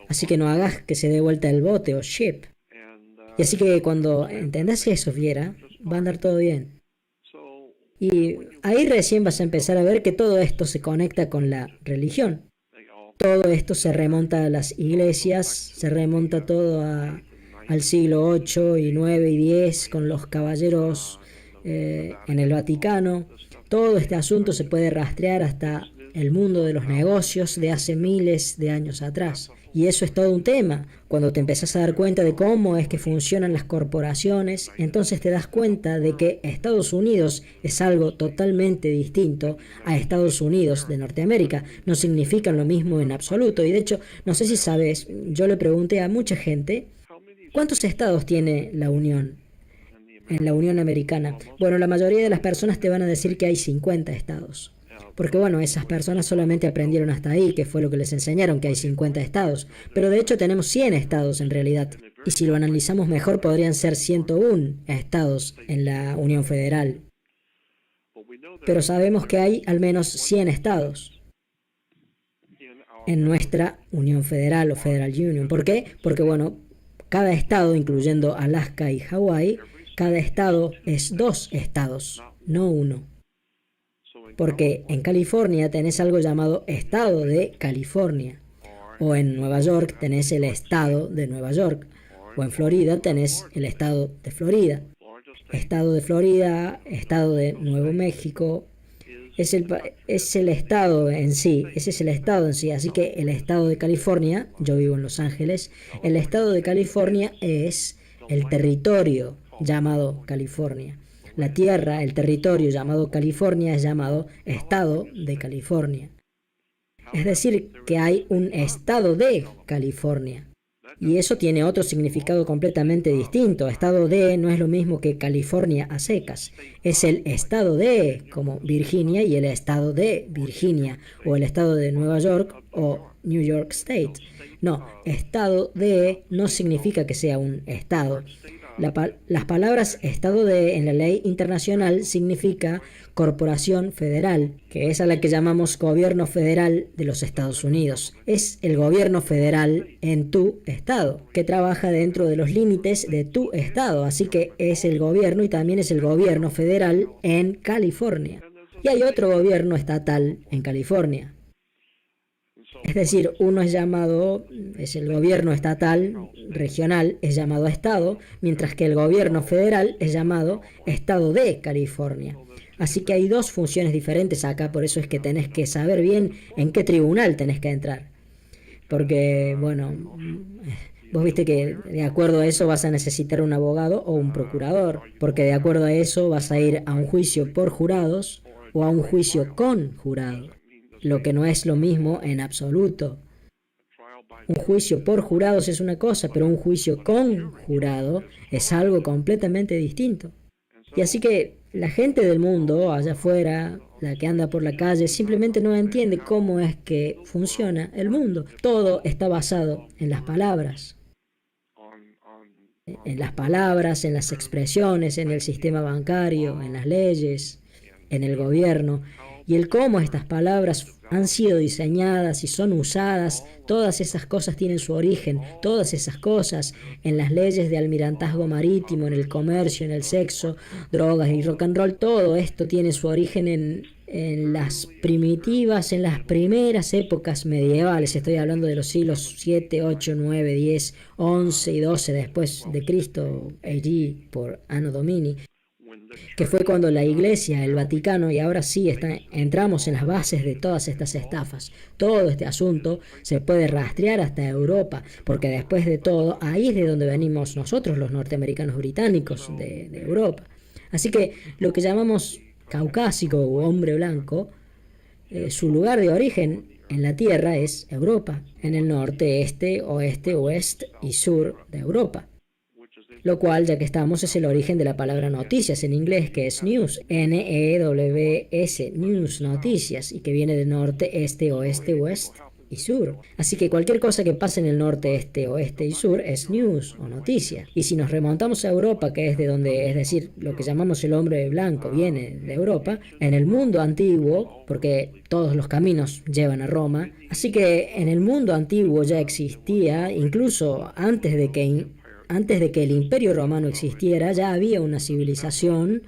[SPEAKER 1] así que no hagas que se dé vuelta el bote o ship. Y así que cuando entendás eso, Fiera, va a andar todo bien. Y ahí recién vas a empezar a ver que todo esto se conecta con la religión. Todo esto se remonta a las iglesias, se remonta todo al siglo 8 y 9 y 10 con los caballeros en el Vaticano. Todo este asunto se puede rastrear hasta el mundo de los negocios de hace miles de años atrás. Y eso es todo un tema. Cuando te empezás a dar cuenta de cómo es que funcionan las corporaciones, entonces te das cuenta de que Estados Unidos es algo totalmente distinto a Estados Unidos de Norteamérica. No significan lo mismo en absoluto. Y de hecho, no sé si sabes, yo le pregunté a mucha gente, ¿cuántos estados tiene la Unión? En la Unión Americana. Bueno, la mayoría de las personas te van a decir que hay 50 estados. Porque bueno, esas personas solamente aprendieron hasta ahí, que fue lo que les enseñaron, que hay 50 estados. Pero de hecho tenemos 100 estados en realidad. Y si lo analizamos mejor, podrían ser 101 estados en la Unión Federal. Pero sabemos que hay al menos 100 estados en nuestra Unión Federal o Federal Union. ¿Por qué? Porque bueno, cada estado, incluyendo Alaska y Hawái, cada estado es 2 estados, no 1. Porque en California tenés algo llamado Estado de California. O en Nueva York tenés el Estado de Nueva York. O en Florida tenés el Estado de Florida. Estado de Florida, Estado de Nuevo México, es el estado en sí, ese es el estado en sí. Así que el estado de California, yo vivo en Los Ángeles, el estado de California es el territorio llamado California. La tierra, el territorio llamado California es llamado estado de California. Es decir, que hay un estado de California. Y eso tiene otro significado completamente distinto. Estado de no es lo mismo que California a secas. Es el estado de, como Virginia, y el estado de Virginia, o el estado de Nueva York, o New York State. No, estado de no significa que sea un estado. Las palabras estado de en la ley internacional significa corporación federal, que es a la que llamamos gobierno federal de los Estados Unidos. Es el gobierno federal en tu estado, que trabaja dentro de los límites de tu estado, así que es el gobierno y también es el gobierno federal en California. Y hay otro gobierno estatal en California. Es decir, uno es el gobierno estatal, regional, es llamado Estado, mientras que el gobierno federal es llamado Estado de California. Así que hay dos funciones diferentes acá, por eso es que tenés que saber bien en qué tribunal tenés que entrar. Porque, bueno, vos viste que de acuerdo a eso vas a necesitar un abogado o un procurador, porque de acuerdo a eso vas a ir a un juicio por jurados o a un juicio con jurado, lo que no es lo mismo en absoluto. Un juicio por jurados es una cosa, pero un juicio con jurado es algo completamente distinto. Y así que la gente del mundo, allá afuera, la que anda por la calle, simplemente no entiende cómo es que funciona el mundo. Todo está basado en las palabras. En las palabras, en las expresiones, en el sistema bancario, en las leyes, en el gobierno. Y el cómo estas palabras han sido diseñadas y son usadas, todas esas cosas tienen su origen, todas esas cosas en las leyes de almirantazgo marítimo, en el comercio, en el sexo, drogas y rock and roll, todo esto tiene su origen en las primitivas, en las primeras épocas medievales. Estoy hablando de los siglos 7, 8, 9, 10, 11 y 12 después de Cristo, allí por Anno Domini, que fue cuando la Iglesia, el Vaticano, y ahora sí entramos en las bases de todas estas estafas. Todo este asunto se puede rastrear hasta Europa, porque después de todo, ahí es de donde venimos nosotros, los norteamericanos británicos de Europa. Así que lo que llamamos caucásico o hombre blanco, su lugar de origen en la Tierra es Europa, en el norte, este, oeste, oeste y sur de Europa. Lo cual, ya que estamos, es el origen de la palabra noticias en inglés, que es news, N-E-W-S, news, noticias, y que viene de norte, este, oeste, west y sur. Así que cualquier cosa que pase en el norte, este, oeste y sur es news o noticia. Y si nos remontamos a Europa, que es de donde, es decir, lo que llamamos el hombre blanco viene de Europa, en el mundo antiguo, porque todos los caminos llevan a Roma, así que en el mundo antiguo ya existía, incluso antes de que el Imperio Romano existiera, ya había una civilización,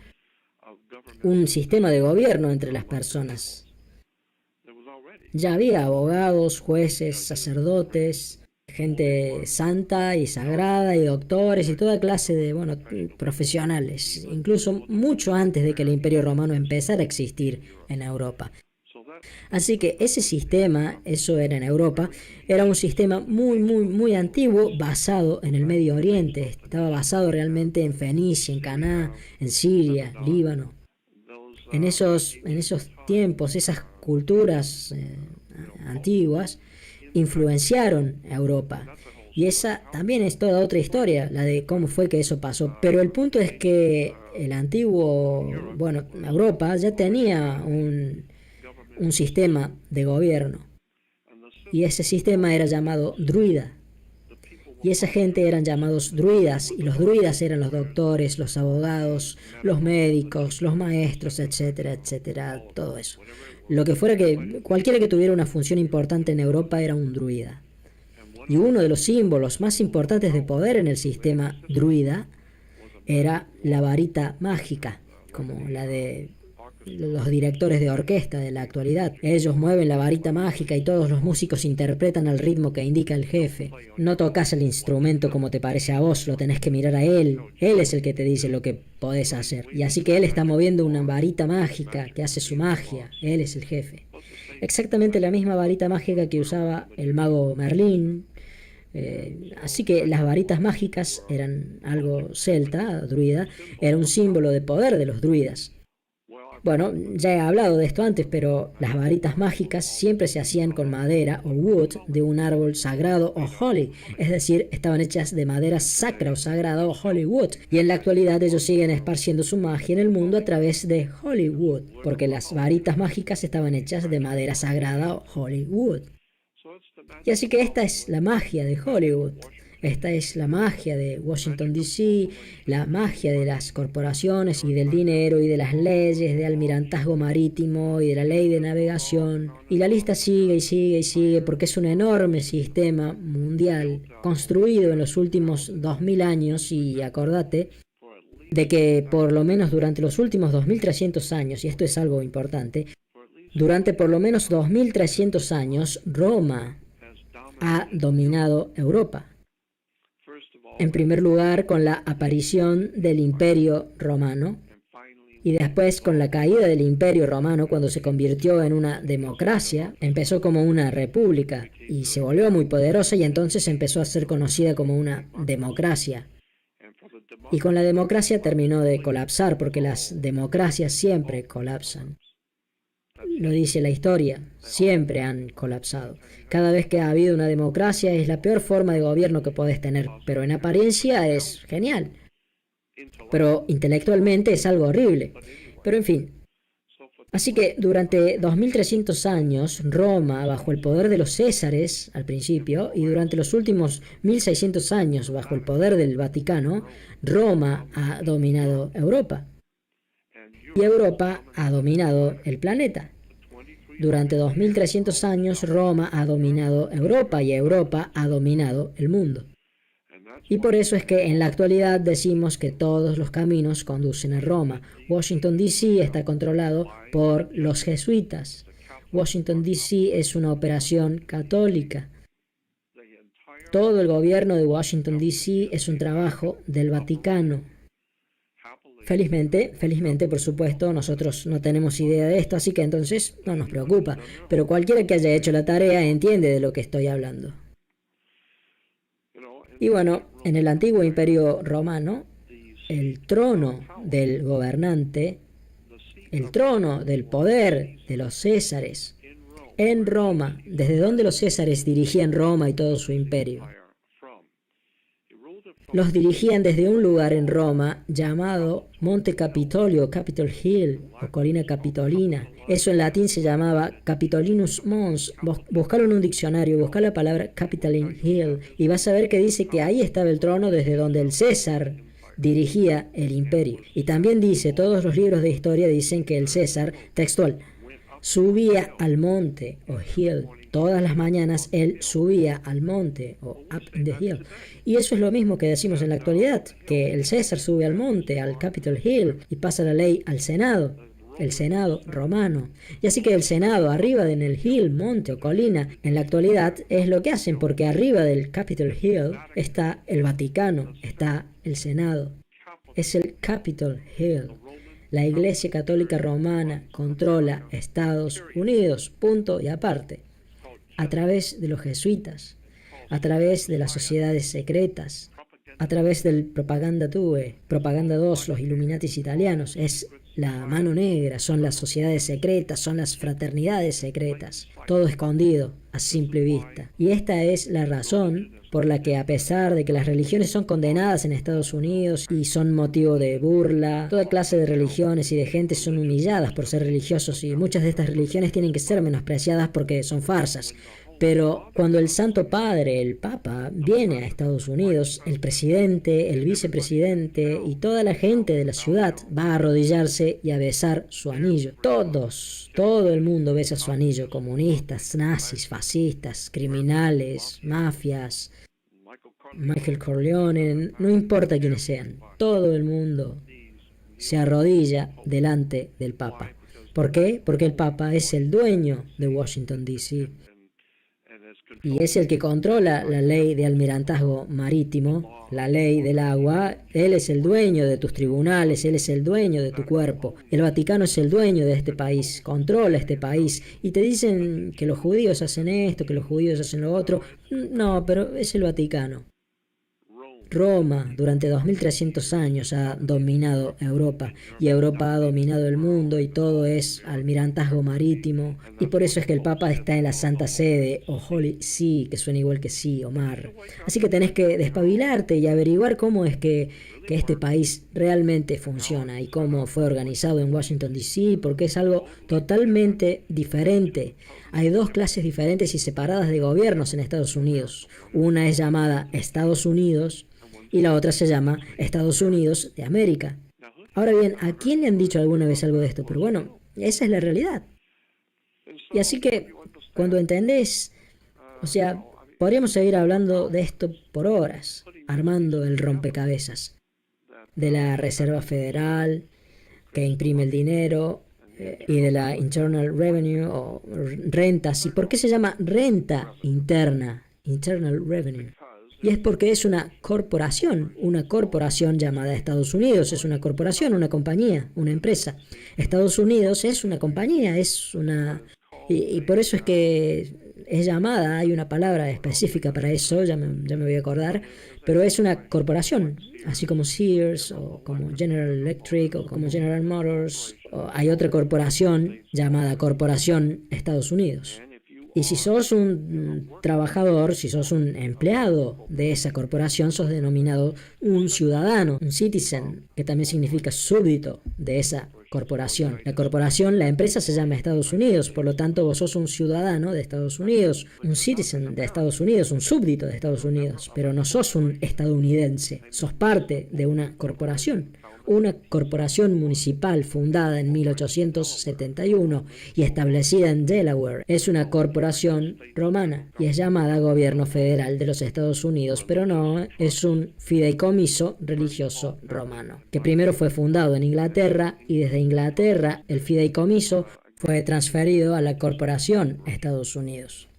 [SPEAKER 1] un sistema de gobierno entre las personas. Ya había abogados, jueces, sacerdotes, gente santa y sagrada y doctores y toda clase de, profesionales, incluso mucho antes de que el Imperio Romano empezara a existir en Europa. Así que ese sistema, eso era en Europa, era un sistema muy, muy, muy antiguo, basado en el Medio Oriente. Estaba basado realmente en Fenicia, en Canaán, en Siria, Líbano. En esos tiempos, esas culturas antiguas influenciaron a Europa. Y esa también es toda otra historia, la de cómo fue que eso pasó. Pero el punto es que el antiguo, Europa ya tenía un sistema de gobierno, y ese sistema era llamado druida, y esa gente eran llamados druidas, y los druidas eran los doctores, los abogados, los médicos, los maestros, etcétera, etcétera, todo eso. Lo que fuera, que cualquiera que tuviera una función importante en Europa era un druida. Y uno de los símbolos más importantes de poder en el sistema druida era la varita mágica, como la de los directores de orquesta de la actualidad. Ellos mueven la varita mágica y todos los músicos interpretan al ritmo que indica el jefe. No tocas el instrumento como te parece a vos, lo tenés que mirar a él. Él es el que te dice lo que podés hacer. Y así que él está moviendo una varita mágica que hace su magia. Él es el jefe. Exactamente la misma varita mágica que usaba el mago Merlín. Así que las varitas mágicas eran algo celta, druida, era un símbolo de poder de los druidas. Bueno, ya he hablado de esto antes, pero las varitas mágicas siempre se hacían con madera o wood de un árbol sagrado o holy, es decir, estaban hechas de madera sacra o sagrada o holy wood, y en la actualidad ellos siguen esparciendo su magia en el mundo a través de Hollywood, porque las varitas mágicas estaban hechas de madera sagrada o holy wood. Y así que esta es la magia de Hollywood. Esta es la magia de Washington, D.C., la magia de las corporaciones y del dinero y de las leyes de almirantazgo marítimo y de la ley de navegación. Y la lista sigue y sigue y sigue porque es un enorme sistema mundial construido en los últimos 2000 años y acordate de que por lo menos durante los últimos 2300 años, y esto es algo importante, durante por lo menos 2300 años Roma ha dominado Europa. En primer lugar, con la aparición del Imperio Romano y después con la caída del Imperio Romano cuando se convirtió en una democracia, empezó como una república y se volvió muy poderosa y entonces empezó a ser conocida como una democracia. Y con la democracia terminó de colapsar porque las democracias siempre colapsan. Lo dice la historia, siempre han colapsado. Cada vez que ha habido una democracia es la peor forma de gobierno que podés tener, pero en apariencia es genial. Pero intelectualmente es algo horrible. Pero en fin. Así que durante 2300 años, Roma, bajo el poder de los Césares al principio, y durante los últimos 1600 años, bajo el poder del Vaticano, Roma ha dominado Europa. Y Europa ha dominado el planeta. Durante 2300 años Roma ha dominado Europa y Europa ha dominado el mundo. Y por eso es que en la actualidad decimos que todos los caminos conducen a Roma. Washington, D.C. está controlado por los jesuitas. Washington, D.C. es una operación católica. Todo el gobierno de Washington, D.C. es un trabajo del Vaticano. Felizmente, por supuesto, nosotros no tenemos idea de esto, así que entonces no nos preocupa. Pero cualquiera que haya hecho la tarea entiende de lo que estoy hablando. Y bueno, en el antiguo imperio romano, el trono del gobernante, el trono del poder de los césares en Roma, desde donde los césares dirigían Roma y todo su imperio. Los dirigían desde un lugar en Roma llamado Monte Capitolio, Capitol Hill, o Colina Capitolina. Eso en latín se llamaba Capitolinus Mons. Buscalo en un diccionario, busca la palabra Capitoline Hill y vas a ver que dice que ahí estaba el trono desde donde el César dirigía el imperio. Y también dice, todos los libros de historia dicen que el César, textual, subía al monte o hill. Todas las mañanas él subía al monte o up in the hill. Y eso es lo mismo que decimos en la actualidad, que el César sube al monte, al Capitol Hill, y pasa la ley al Senado, el Senado romano. Y así que el Senado, arriba en el hill, monte o colina, en la actualidad es lo que hacen, porque arriba del Capitol Hill está el Vaticano, está el Senado. Es el Capitol Hill. La Iglesia Católica Romana controla Estados Unidos, punto y aparte, a través de los jesuitas, a través de las sociedades secretas, a través del Propaganda Tue, Propaganda 2, los Illuminatis italianos. Es la mano negra, son las sociedades secretas, son las fraternidades secretas, todo escondido a simple vista. Y esta es la razón por la que, a pesar de que las religiones son condenadas en Estados Unidos y son motivo de burla, toda clase de religiones y de gente son humilladas por ser religiosos, y muchas de estas religiones tienen que ser menospreciadas porque son farsas. Pero cuando el Santo Padre, el Papa, viene a Estados Unidos, el presidente, el vicepresidente y toda la gente de la ciudad va a arrodillarse y a besar su anillo. Todo el mundo besa su anillo, comunistas, nazis, fascistas, criminales, mafias, Michael Corleone, no importa quiénes sean, todo el mundo se arrodilla delante del Papa. ¿Por qué? Porque el Papa es el dueño de Washington, D.C. y es el que controla la ley de almirantazgo marítimo, la ley del agua. Él es el dueño de tus tribunales, él es el dueño de tu cuerpo. El Vaticano es el dueño de este país, controla este país. Y te dicen que los judíos hacen esto, que los judíos hacen lo otro. No, pero es el Vaticano. Roma durante 2300 años ha dominado Europa y Europa ha dominado el mundo y todo es almirantazgo marítimo y por eso es que el Papa está en la Santa Sede o Holy See, que suena igual que sí o mar. Así que tenés que despabilarte y averiguar cómo es que este país realmente funciona y cómo fue organizado en Washington, D.C., porque es algo totalmente diferente. Hay dos clases diferentes y separadas de gobiernos en Estados Unidos. Una es llamada Estados Unidos y la otra se llama Estados Unidos de América. Ahora bien, ¿a quién le han dicho alguna vez algo de esto? Pero bueno, esa es la realidad. Y así que cuando entendés, o sea, podríamos seguir hablando de esto por horas, armando el rompecabezas de la Reserva Federal que imprime el dinero y de la Internal Revenue o rentas. ¿Y por qué se llama renta interna? Internal Revenue. Y es porque es una corporación llamada Estados Unidos, es una corporación, una compañía, una empresa. Estados Unidos es una compañía, es una... Y por eso es que es llamada, hay una palabra específica para eso, ya me voy a acordar, pero es una corporación, así como Sears o como General Electric o como General Motors. Hay otra corporación llamada Corporación Estados Unidos. Y si sos un trabajador, si sos un empleado de esa corporación, sos denominado un ciudadano, un citizen, que también significa súbdito de esa corporación. La corporación, la empresa se llama Estados Unidos, por lo tanto vos sos un ciudadano de Estados Unidos, un citizen de Estados Unidos, un súbdito de Estados Unidos, pero no sos un estadounidense, sos parte de una corporación municipal fundada en 1871 y establecida en Delaware. Es una corporación romana y es llamada Gobierno Federal de los Estados Unidos, pero no, es un fideicomiso religioso romano, que primero fue fundado en Inglaterra y desde Inglaterra el fideicomiso fue transferido a la corporación Estados Unidos.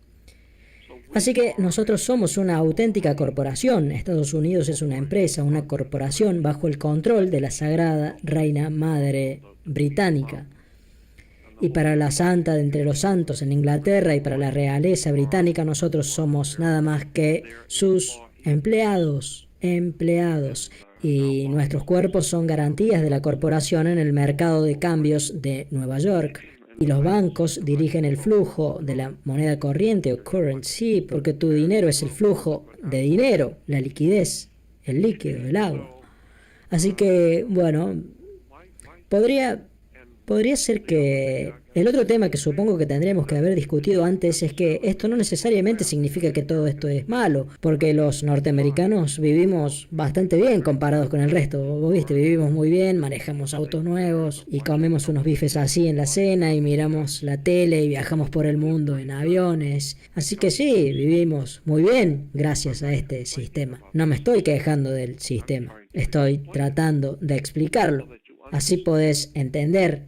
[SPEAKER 1] Así que nosotros somos una auténtica corporación. Estados Unidos es una empresa, una corporación bajo el control de la Sagrada Reina Madre Británica. Y para la Santa de entre los santos en Inglaterra y para la realeza británica nosotros somos nada más que sus empleados. Y nuestros cuerpos son garantías de la corporación en el mercado de cambios de Nueva York. Y los bancos dirigen el flujo de la moneda corriente o currency, porque tu dinero es el flujo de dinero, la liquidez, el líquido, el agua. Así que, bueno, podría ser que... El otro tema que supongo que tendríamos que haber discutido antes es que esto no necesariamente significa que todo esto es malo, porque los norteamericanos vivimos bastante bien comparados con el resto. Vos viste, vivimos muy bien, manejamos autos nuevos y comemos unos bifes así en la cena y miramos la tele y viajamos por el mundo en aviones. Así que sí, vivimos muy bien gracias a este sistema. No me estoy quejando del sistema, estoy tratando de explicarlo. Así podés entender.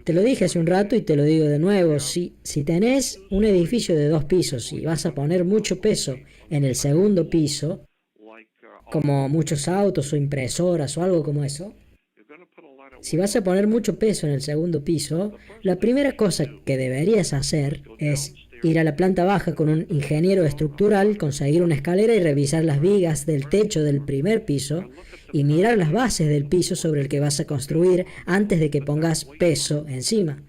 [SPEAKER 1] Te lo dije hace un rato y te lo digo de nuevo, si tenés un edificio de 2 pisos y vas a poner mucho peso en el segundo piso, como muchos autos o impresoras o algo como eso, si vas a poner mucho peso en el segundo piso, la primera cosa que deberías hacer es ir a la planta baja con un ingeniero estructural, conseguir una escalera y revisar las vigas del techo del primer piso y mirar las bases del piso sobre el que vas a construir antes de que pongas peso encima.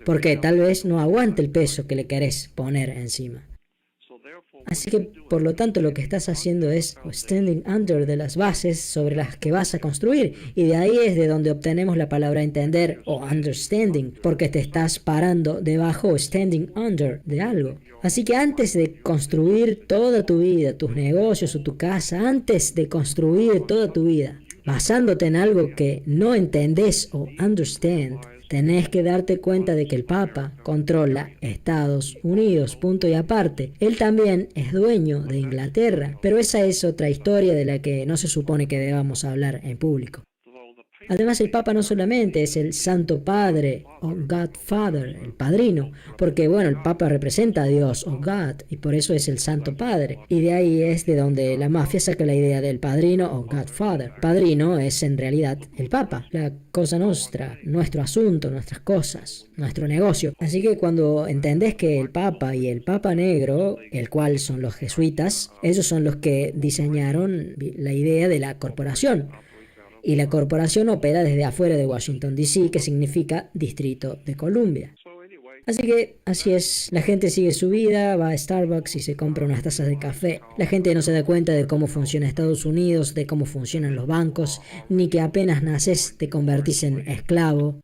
[SPEAKER 1] Porque tal vez no aguante el peso que le querés poner encima. Así que, por lo tanto, lo que estás haciendo es standing under de las bases sobre las que vas a construir. Y de ahí es de donde obtenemos la palabra entender o understanding, porque te estás parando debajo o standing under de algo. Así que antes de construir toda tu vida, tus negocios o tu casa, antes de construir toda tu vida, basándote en algo que no entendés o understand, tenés que darte cuenta de que el Papa controla Estados Unidos, punto y aparte. Él también es dueño de Inglaterra, pero esa es otra historia de la que no se supone que debamos hablar en público. Además, el Papa no solamente es el Santo Padre o Godfather, el padrino, porque bueno, el Papa representa a Dios o God y por eso es el Santo Padre. Y de ahí es de donde la mafia saca la idea del padrino o Godfather. Padrino es en realidad el Papa, la cosa nuestra, nuestro asunto, nuestras cosas, nuestro negocio. Así que cuando entendés que el Papa y el Papa Negro, el cual son los jesuitas, ellos son los que diseñaron la idea de la corporación. Y la corporación opera desde afuera de Washington, D.C., que significa Distrito de Columbia. Así que así es, la gente sigue su vida, va a Starbucks y se compra unas tazas de café. La gente no se da cuenta de cómo funciona Estados Unidos, de cómo funcionan los bancos, ni que apenas naces te convertís en esclavo.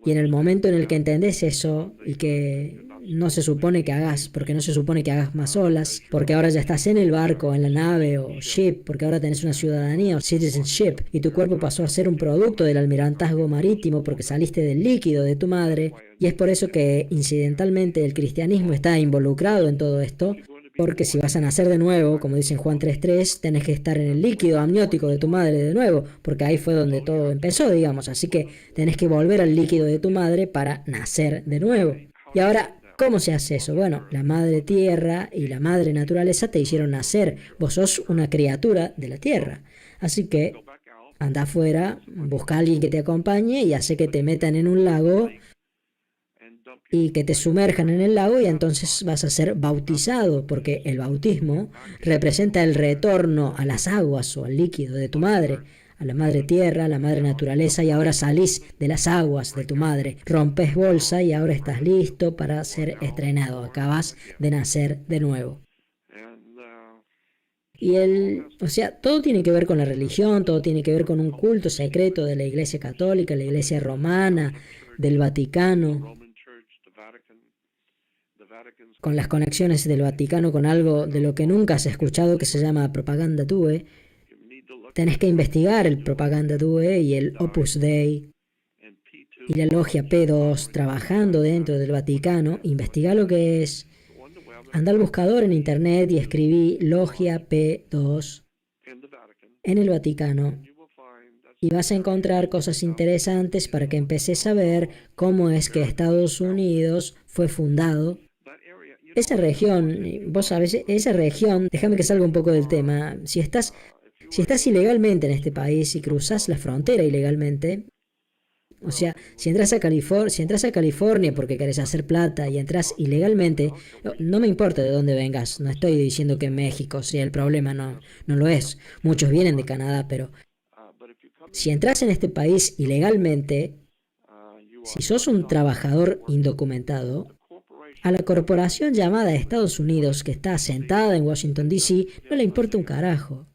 [SPEAKER 1] Y en el momento en el que entendés eso y que no se supone que hagas, porque no se supone que hagas más olas, porque ahora ya estás en el barco, en la nave o ship, porque ahora tenés una ciudadanía o citizenship y tu cuerpo pasó a ser un producto del almirantazgo marítimo porque saliste del líquido de tu madre, y es por eso que incidentalmente el cristianismo está involucrado en todo esto. Porque si vas a nacer de nuevo, como dice en Juan 3:3, tenés que estar en el líquido amniótico de tu madre de nuevo, porque ahí fue donde todo empezó, digamos. Así que tenés que volver al líquido de tu madre para nacer de nuevo. Y ahora, ¿cómo se hace eso? Bueno, la madre tierra y la madre naturaleza te hicieron nacer. Vos sos una criatura de la tierra. Así que anda afuera, busca a alguien que te acompañe y hace que te metan en un lago y que te sumerjan en el lago y entonces vas a ser bautizado, porque el bautismo representa el retorno a las aguas o al líquido de tu madre, a la madre tierra, a la madre naturaleza, y ahora salís de las aguas de tu madre, rompes bolsa y ahora estás listo para ser estrenado, acabas de nacer de nuevo. Y todo tiene que ver con la religión, todo tiene que ver con un culto secreto de la Iglesia Católica, la Iglesia Romana, del Vaticano, con las conexiones del Vaticano con algo de lo que nunca has escuchado que se llama Propaganda Due. Tenés que investigar el Propaganda Due y el Opus Dei y la Logia P2 trabajando dentro del Vaticano. Investiga lo que es. Anda al buscador en internet y escribí Logia P2 en el Vaticano y vas a encontrar cosas interesantes para que empeces a ver cómo es que Estados Unidos fue fundado. Esa región, vos sabés, esa región, déjame que salga un poco del tema, si estás ilegalmente en este país y cruzas la frontera ilegalmente, o sea, si entras a California porque querés hacer plata y entras ilegalmente, no me importa de dónde vengas, no estoy diciendo que México sea el problema, no lo es, muchos vienen de Canadá, pero si entras en este país ilegalmente, si sos un trabajador indocumentado, a la corporación llamada Estados Unidos, que está asentada en Washington, D.C., no le importa un carajo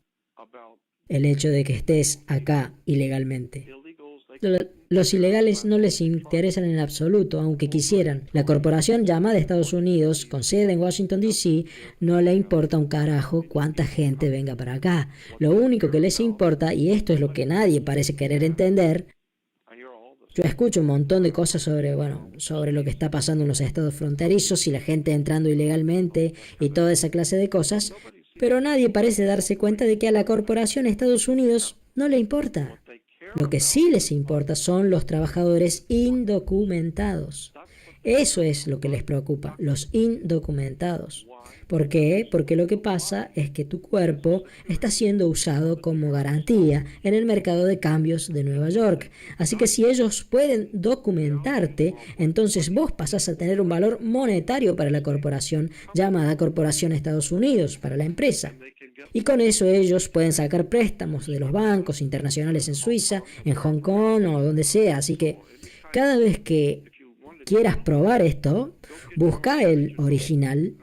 [SPEAKER 1] el hecho de que estés acá ilegalmente. Los ilegales no les interesan en absoluto, aunque quisieran. La corporación llamada Estados Unidos, con sede en Washington, D.C., no le importa un carajo cuánta gente venga para acá. Lo único que les importa, y esto es lo que nadie parece querer entender, yo escucho un montón de cosas sobre lo que está pasando en los estados fronterizos y la gente entrando ilegalmente y toda esa clase de cosas, pero nadie parece darse cuenta de que a la corporación Estados Unidos no le importa. Lo que sí les importa son los trabajadores indocumentados. Eso es lo que les preocupa, los indocumentados. ¿Por qué? Porque lo que pasa es que tu cuerpo está siendo usado como garantía en el mercado de cambios de Nueva York. Así que si ellos pueden documentarte, entonces vos pasás a tener un valor monetario para la corporación llamada Corporación Estados Unidos, para la empresa. Y con eso ellos pueden sacar préstamos de los bancos internacionales en Suiza, en Hong Kong o donde sea. Así que cada vez que quieras probar esto, busca el original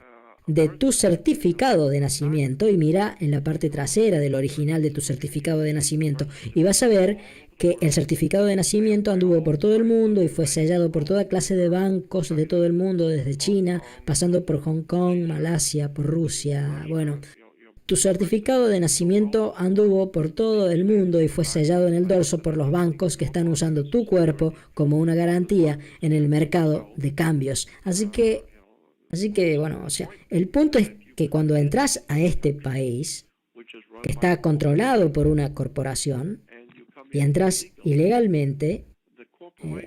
[SPEAKER 1] de tu certificado de nacimiento y mira en la parte trasera del original de tu certificado de nacimiento y vas a ver que el certificado de nacimiento anduvo por todo el mundo y fue sellado por toda clase de bancos de todo el mundo, desde China, pasando por Hong Kong, Malasia, por Rusia. Bueno, tu certificado de nacimiento anduvo por todo el mundo y fue sellado en el dorso por los bancos que están usando tu cuerpo como una garantía en el mercado de cambios. Así que el punto es que cuando entras a este país, que está controlado por una corporación, y entras ilegalmente,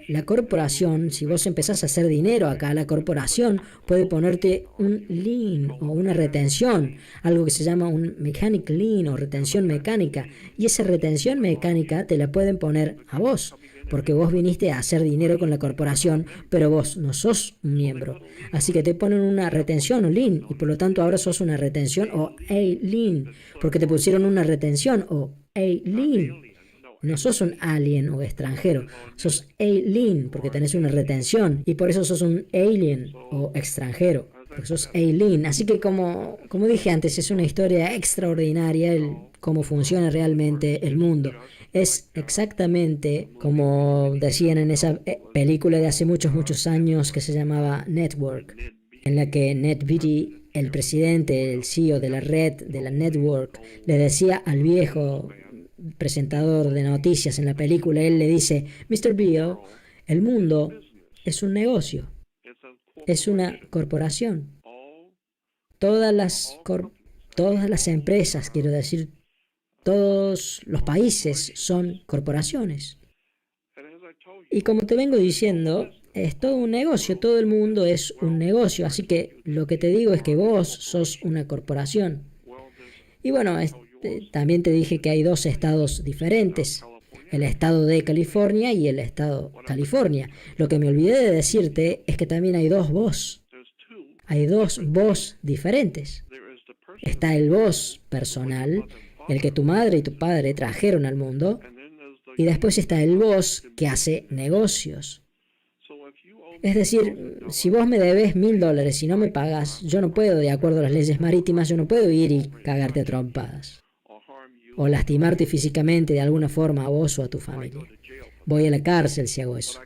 [SPEAKER 1] la corporación, si vos empezás a hacer dinero acá, la corporación puede ponerte un lien o una retención, algo que se llama un mechanic lien o retención mecánica, y esa retención mecánica te la pueden poner a vos, porque vos viniste a hacer dinero con la corporación, pero vos no sos un miembro. Así que te ponen una retención o lien, y por lo tanto ahora sos una retención o a lien, porque te pusieron una retención o a lien. No sos un alien o extranjero, sos alien porque tenés una retención y por eso sos un alien o extranjero, porque sos alien. Así que como dije antes, es una historia extraordinaria el cómo funciona realmente el mundo. Es exactamente como decían en esa película de hace muchos años que se llamaba Network, en la que Ned Beatty, el presidente, el CEO de la red, de la network, le decía al viejo presentador de noticias en la película, él le dice: Mr. Beale, el mundo es un negocio, es una corporación. Todas las empresas, quiero decir, todos los países son corporaciones. Y como te vengo diciendo, es todo un negocio, todo el mundo es un negocio, así que lo que te digo es que vos sos una corporación. Y bueno, también te dije que hay dos estados diferentes, el estado de California y el estado California. Lo que me olvidé de decirte es que también hay dos vos. Hay dos vos diferentes. Está el vos personal, el que tu madre y tu padre trajeron al mundo, y después está el vos que hace negocios. Es decir, si vos me debes $1.000 y no me pagas, yo no puedo, de acuerdo a las leyes marítimas, yo no puedo ir y cagarte a trompadas o lastimarte físicamente de alguna forma a vos o a tu familia. Voy a la cárcel si hago eso.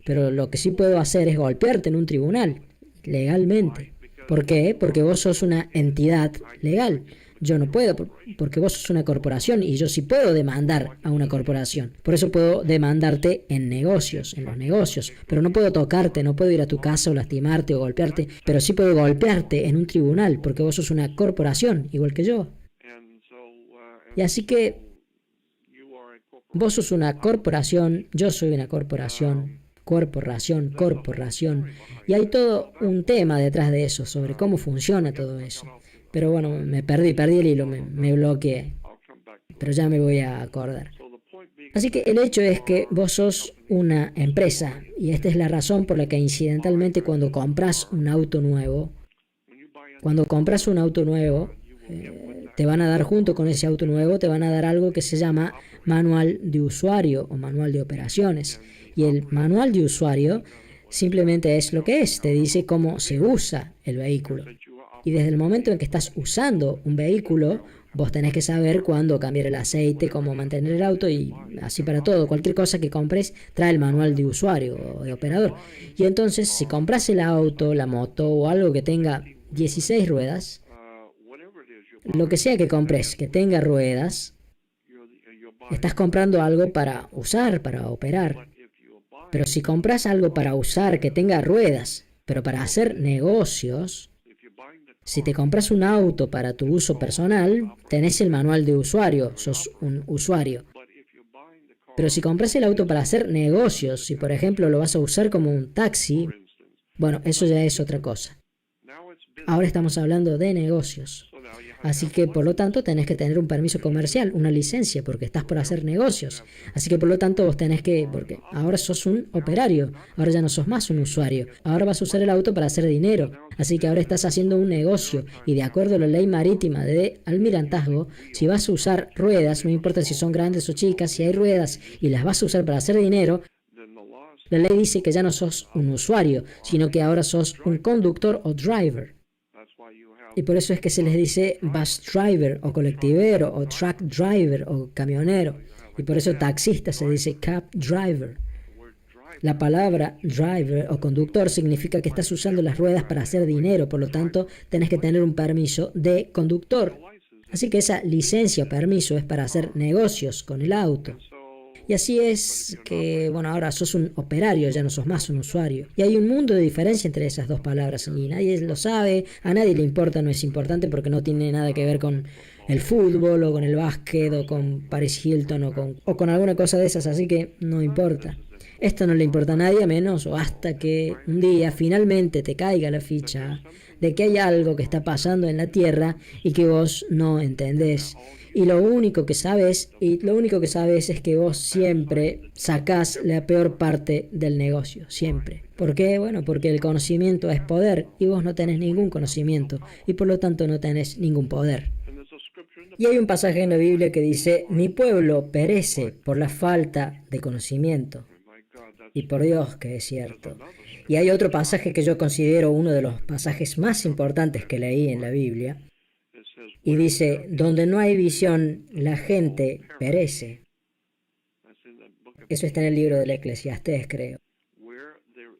[SPEAKER 1] Pero lo que sí puedo hacer es golpearte en un tribunal, legalmente. ¿Por qué? Porque vos sos una entidad legal. Yo no puedo, porque vos sos una corporación y yo sí puedo demandar a una corporación. Por eso puedo demandarte en negocios, en los negocios. Pero no puedo tocarte, no puedo ir a tu casa o lastimarte o golpearte, pero sí puedo golpearte en un tribunal, porque vos sos una corporación, igual que yo. Y así que vos sos una corporación, yo soy una corporación, corporación. Y hay todo un tema detrás de eso, sobre cómo funciona todo eso. Pero bueno, me perdí el hilo, me bloqueé. Pero ya me voy a acordar. Así que el hecho es que vos sos una empresa, y esta es la razón por la que incidentalmente cuando compras un auto nuevo, te van a dar junto con ese auto nuevo, te van a dar algo que se llama manual de usuario o manual de operaciones. Y el manual de usuario simplemente es lo que es, te dice cómo se usa el vehículo. Y desde el momento en que estás usando un vehículo, vos tenés que saber cuándo cambiar el aceite, cómo mantener el auto y así para todo. Cualquier cosa que compres trae el manual de usuario o de operador. Y entonces, si compras el auto, la moto o algo que tenga 16 ruedas, lo que sea que compres que tenga ruedas, estás comprando algo para usar, para operar. Pero si compras algo para usar que tenga ruedas, pero para hacer negocios, si te compras un auto para tu uso personal, tenés el manual de usuario, sos un usuario. Pero si compras el auto para hacer negocios, si por ejemplo lo vas a usar como un taxi, bueno, eso ya es otra cosa. Ahora estamos hablando de negocios. Así que por lo tanto tenés que tener un permiso comercial, una licencia, porque estás por hacer negocios. Así que por lo tanto vos tenés que, porque ahora sos un operario, ahora ya no sos más un usuario, ahora vas a usar el auto para hacer dinero. Así que ahora estás haciendo un negocio y de acuerdo a la ley marítima de almirantazgo, si vas a usar ruedas, no importa si son grandes o chicas, si hay ruedas y las vas a usar para hacer dinero, la ley dice que ya no sos un usuario, sino que ahora sos un conductor o driver. Y por eso es que se les dice bus driver o colectivero o truck driver o camionero. Y por eso taxista se dice cab driver. La palabra driver o conductor significa que estás usando las ruedas para hacer dinero, por lo tanto tenés que tener un permiso de conductor. Así que esa licencia o permiso es para hacer negocios con el auto. Y así es que, bueno, ahora sos un operario, ya no sos más un usuario. Y hay un mundo de diferencia entre esas dos palabras y nadie lo sabe, a nadie le importa, no es importante porque no tiene nada que ver con el fútbol o con el básquet o con Paris Hilton o con alguna cosa de esas, así que no importa. Esto no le importa a nadie menos o hasta que un día finalmente te caiga la ficha de que hay algo que está pasando en la Tierra y que vos no entendés. Y lo único que sabes es que vos siempre sacás la peor parte del negocio, siempre. ¿Por qué? Bueno, porque el conocimiento es poder y vos no tenés ningún conocimiento y por lo tanto no tenés ningún poder. Y hay un pasaje en la Biblia que dice, mi pueblo perece por la falta de conocimiento. Y por Dios que es cierto. Y hay otro pasaje que yo considero uno de los pasajes más importantes que leí en la Biblia. Y dice, donde no hay visión, la gente perece. Eso está en el libro del Eclesiastés, creo.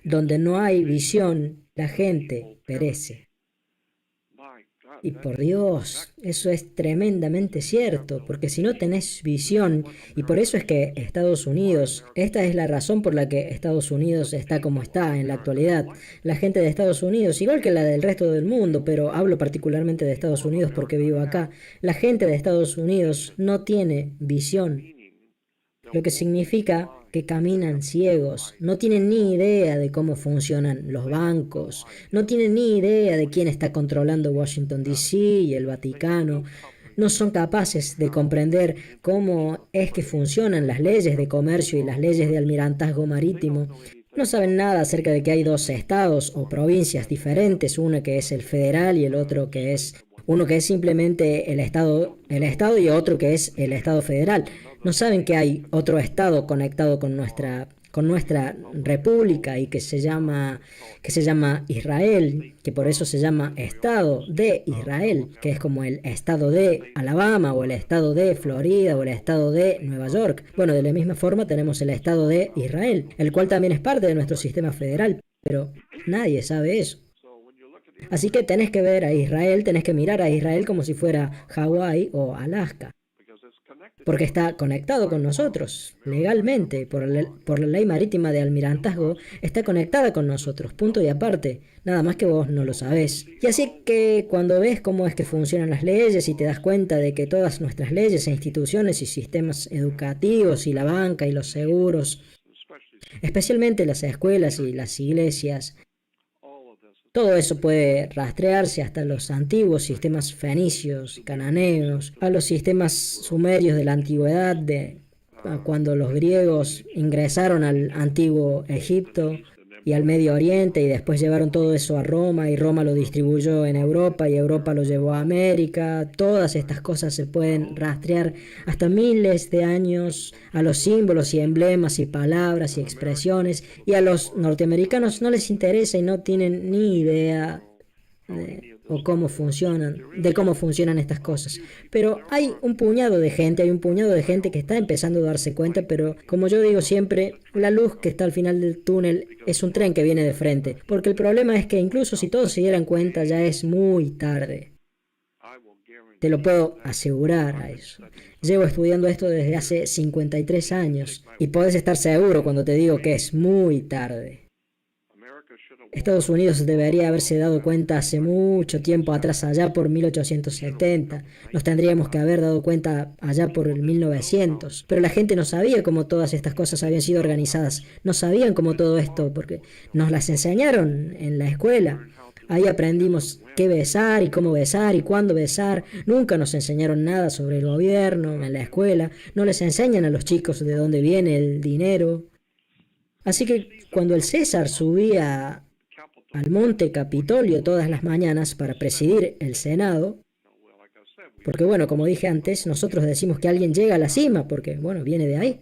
[SPEAKER 1] Donde no hay visión, la gente perece. Y por Dios, eso es tremendamente cierto, porque si no tenés visión, y por eso es que Estados Unidos, esta es la razón por la que Estados Unidos está como está en la actualidad. La gente de Estados Unidos, igual que la del resto del mundo, pero hablo particularmente de Estados Unidos porque vivo acá, la gente de Estados Unidos no tiene visión, lo que significa que caminan ciegos, no tienen ni idea de cómo funcionan los bancos, no tienen ni idea de quién está controlando Washington, D.C. y el Vaticano, no son capaces de comprender cómo es que funcionan las leyes de comercio y las leyes de almirantazgo marítimo. No saben nada acerca de que hay dos estados o provincias diferentes, uno que es el federal y el otro que es uno que es simplemente el estado y otro que es el estado federal. No saben que hay otro estado conectado con nuestra república y que se llama Israel, que por eso se llama Estado de Israel, que es como el estado de Alabama o el estado de Florida o el estado de Nueva York. Bueno, de la misma forma tenemos el estado de Israel, el cual también es parte de nuestro sistema federal, pero nadie sabe eso. Así que tenés que ver a Israel, tenés que mirar a Israel como si fuera Hawái o Alaska. Porque está conectado con nosotros, legalmente, por la ley marítima de almirantazgo, está conectada con nosotros, punto y aparte, nada más que vos no lo sabés. Y así que cuando ves cómo es que funcionan las leyes y te das cuenta de que todas nuestras leyes e instituciones y sistemas educativos y la banca y los seguros, especialmente las escuelas y las iglesias, todo eso puede rastrearse hasta los antiguos sistemas fenicios, cananeos, a los sistemas sumerios de la antigüedad, cuando los griegos ingresaron al antiguo Egipto y al Medio Oriente y después llevaron todo eso a Roma y Roma lo distribuyó en Europa y Europa lo llevó a América. Todas estas cosas se pueden rastrear hasta miles de años a los símbolos y emblemas y palabras y expresiones, y a los norteamericanos no les interesa y no tienen ni idea de cómo funcionan estas cosas. Pero hay un puñado de gente que está empezando a darse cuenta, pero como yo digo siempre, la luz que está al final del túnel es un tren que viene de frente, porque el problema es que incluso si todos se dieran cuenta ya es muy tarde. Te lo puedo asegurar a eso. Llevo estudiando esto desde hace 53 años y podés estar seguro cuando te digo que es muy tarde. Estados Unidos debería haberse dado cuenta hace mucho tiempo atrás, allá por 1870. Nos tendríamos que haber dado cuenta allá por el 1900. Pero la gente no sabía cómo todas estas cosas habían sido organizadas. No sabían cómo todo esto, porque nos las enseñaron en la escuela. Ahí aprendimos qué besar y cómo besar y cuándo besar. Nunca nos enseñaron nada sobre el gobierno en la escuela. No les enseñan a los chicos de dónde viene el dinero. Así que cuando el César subía al monte Capitolio todas las mañanas para presidir el Senado, porque bueno, como dije antes, nosotros decimos que alguien llega a la cima, porque bueno, viene de ahí.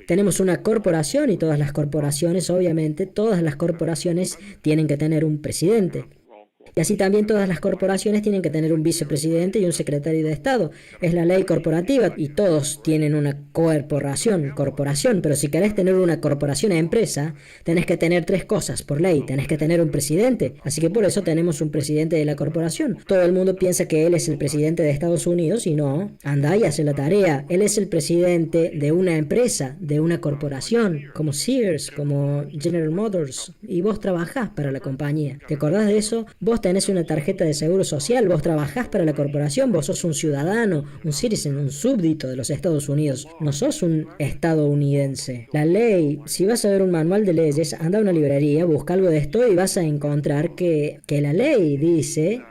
[SPEAKER 1] Tenemos una corporación y todas las corporaciones, obviamente, todas las corporaciones tienen que tener un presidente. Y así también todas las corporaciones tienen que tener un vicepresidente y un secretario de Estado. Es la ley corporativa y todos tienen una corporación, pero si querés tener una corporación empresa, tenés que tener tres cosas por ley. Tenés que tener un presidente, así que por eso tenemos un presidente de la corporación. Todo el mundo piensa que él es el presidente de Estados Unidos y no, anda y hace la tarea. Él es el presidente de una empresa, de una corporación, como Sears, como General Motors, y vos trabajás para la compañía. ¿Te acordás de eso? Vos tenés una tarjeta de seguro social, vos trabajás para la corporación, vos sos un ciudadano, un citizen, un súbdito de los Estados Unidos, no sos un estadounidense. La ley, si vas a ver un manual de leyes, anda a una librería, busca algo de esto y vas a encontrar que la ley dice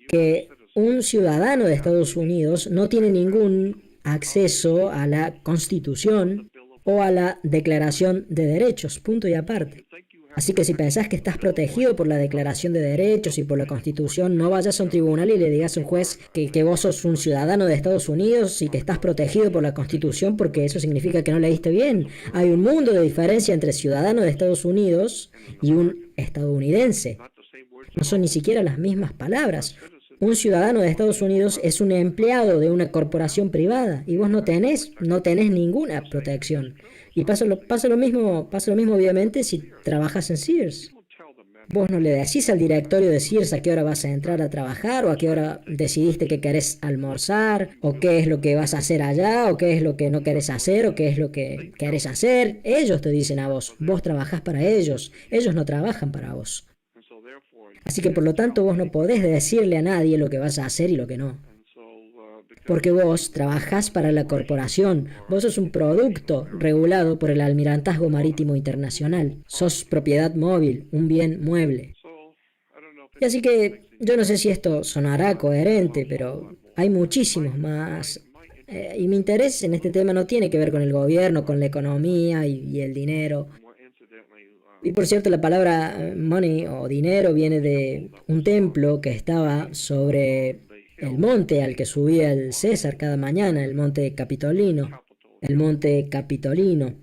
[SPEAKER 1] que un ciudadano de Estados Unidos no tiene ningún acceso a la Constitución o a la Declaración de Derechos, punto y aparte. Así que si pensás que estás protegido por la Declaración de Derechos y por la Constitución, no vayas a un tribunal y le digas a un juez que vos sos un ciudadano de Estados Unidos y que estás protegido por la Constitución, porque eso significa que no leíste bien. Hay un mundo de diferencia entre ciudadano de Estados Unidos y un estadounidense. No son ni siquiera las mismas palabras. Un ciudadano de Estados Unidos es un empleado de una corporación privada y vos no tenés ninguna protección. Y pasa lo mismo obviamente si trabajas en Sears. Vos no le decís al directorio de Sears a qué hora vas a entrar a trabajar o a qué hora decidiste que querés almorzar o qué es lo que vas a hacer allá o qué es lo que no querés hacer o qué es lo que querés hacer. Ellos te dicen a vos, vos trabajás para ellos no trabajan para vos. Así que por lo tanto vos no podés decirle a nadie lo que vas a hacer y lo que no. Porque vos trabajás para la corporación, vos sos un producto regulado por el Almirantazgo Marítimo Internacional, sos propiedad móvil, un bien mueble. Y así que yo no sé si esto sonará coherente, pero hay muchísimos más. Y mi interés en este tema no tiene que ver con el gobierno, con la economía y el dinero. Y por cierto, la palabra money o dinero viene de un templo que estaba sobre el monte al que subía el César cada mañana, el monte Capitolino. El monte Capitolino.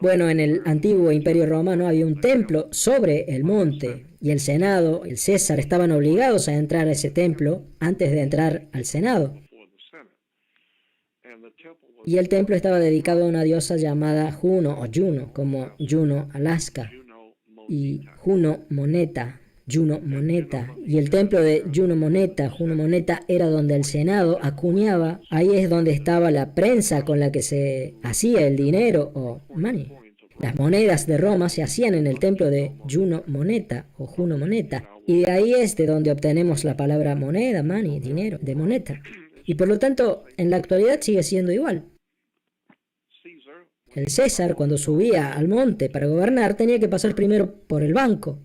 [SPEAKER 1] Bueno, en el antiguo Imperio Romano había un templo sobre el monte y el Senado, el César, estaban obligados a entrar a ese templo antes de entrar al Senado. Y el templo estaba dedicado a una diosa llamada Juno o Juno, como Juno, Alaska, y Juno Moneta, Juno Moneta. Y el templo de Juno Moneta, era donde el Senado acuñaba, ahí es donde estaba la prensa con la que se hacía el dinero o money. Las monedas de Roma se hacían en el templo de Juno Moneta o Juno Moneta, y de ahí es de donde obtenemos la palabra moneda, money, dinero, de moneta. Y por lo tanto, en la actualidad sigue siendo igual. El César, cuando subía al monte para gobernar, tenía que pasar primero por el banco.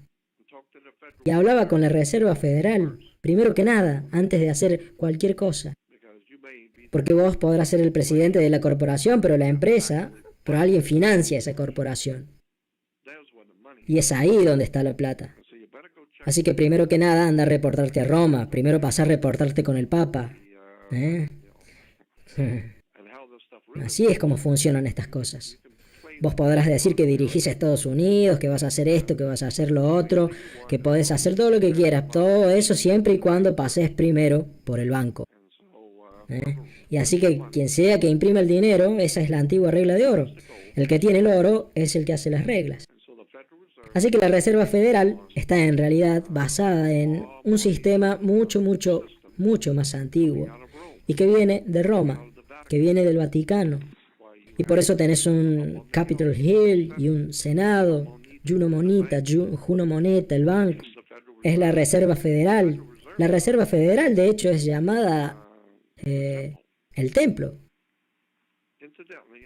[SPEAKER 1] Y hablaba con la Reserva Federal, primero que nada, antes de hacer cualquier cosa. Porque vos podrás ser el presidente de la corporación, pero alguien financia esa corporación. Y es ahí donde está la plata. Así que primero que nada, anda a reportarte a Roma, primero pasa a reportarte con el Papa. Así es como funcionan estas cosas. Vos podrás decir que dirigís a Estados Unidos, que vas a hacer esto, que vas a hacer lo otro, que podés hacer todo lo que quieras, todo eso siempre y cuando pases primero por el banco. Y así que quien sea que imprima el dinero, esa es la antigua regla de oro. El que tiene el oro es el que hace las reglas. Así que la Reserva Federal está en realidad basada en un sistema mucho más antiguo y que viene de Roma, que viene del Vaticano. Y por eso tenés un Capitol Hill y un Senado, Juno Moneta, el banco. Es la Reserva Federal. La Reserva Federal, de hecho, es llamada el templo.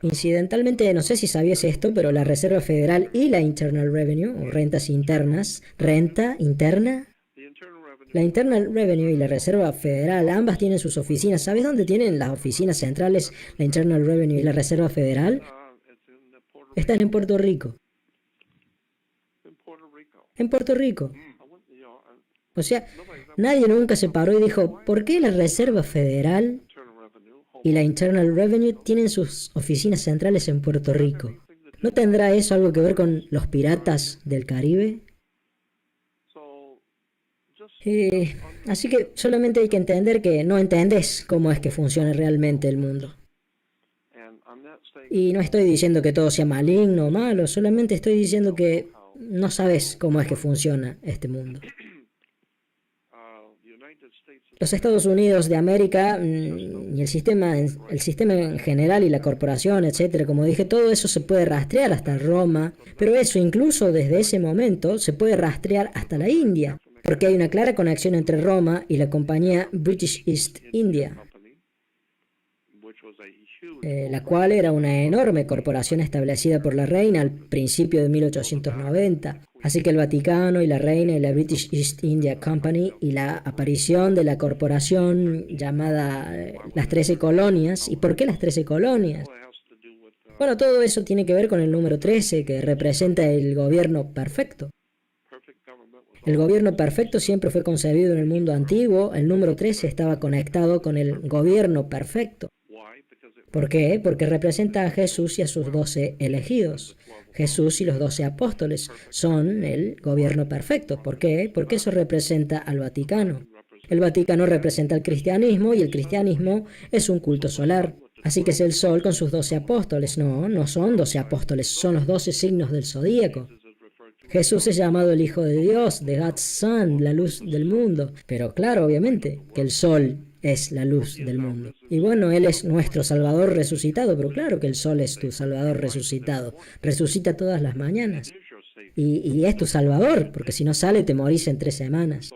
[SPEAKER 1] Incidentalmente, no sé si sabías esto, pero la Reserva Federal y la Internal Revenue, o rentas internas, renta interna, la Internal Revenue y la Reserva Federal, ambas tienen sus oficinas. ¿Sabes dónde tienen las oficinas centrales, la Internal Revenue y la Reserva Federal? Están en Puerto Rico. En Puerto Rico. O sea, nadie nunca se paró y dijo, ¿por qué la Reserva Federal y la Internal Revenue tienen sus oficinas centrales en Puerto Rico? ¿No tendrá eso algo que ver con los piratas del Caribe? Así que solamente hay que entender que no entendés cómo es que funciona realmente el mundo. Y no estoy diciendo que todo sea maligno o malo, solamente estoy diciendo que no sabes cómo es que funciona este mundo. Los Estados Unidos de América y el sistema en general y la corporación, etcétera, como dije, todo eso se puede rastrear hasta Roma, pero eso incluso desde ese momento se puede rastrear hasta la India. Porque hay una clara conexión entre Roma y la compañía British East India, la cual era una enorme corporación establecida por la reina al principio de 1890. Así que el Vaticano y la reina y la British East India Company y la aparición de la corporación llamada las 13 colonias. ¿Y por qué las 13 colonias? Bueno, todo eso tiene que ver con el número 13, que representa el gobierno perfecto. El gobierno perfecto siempre fue concebido en el mundo antiguo. El número 13 estaba conectado con el gobierno perfecto. ¿Por qué? Porque representa a Jesús y a sus 12 elegidos. Jesús y los 12 apóstoles son el gobierno perfecto. ¿Por qué? Porque eso representa al Vaticano. El Vaticano representa al cristianismo y el cristianismo es un culto solar. Así que es el sol con sus 12 apóstoles. No, no son 12 apóstoles, son los 12 signos del zodíaco. Jesús es llamado el Hijo de Dios, the God's Son, la luz del mundo. Pero claro, obviamente, que el sol es la luz del mundo. Y bueno, Él es nuestro Salvador resucitado, pero claro que el sol es tu Salvador resucitado. Resucita todas las mañanas. Y es tu Salvador, porque si no sale te morís en 3 semanas.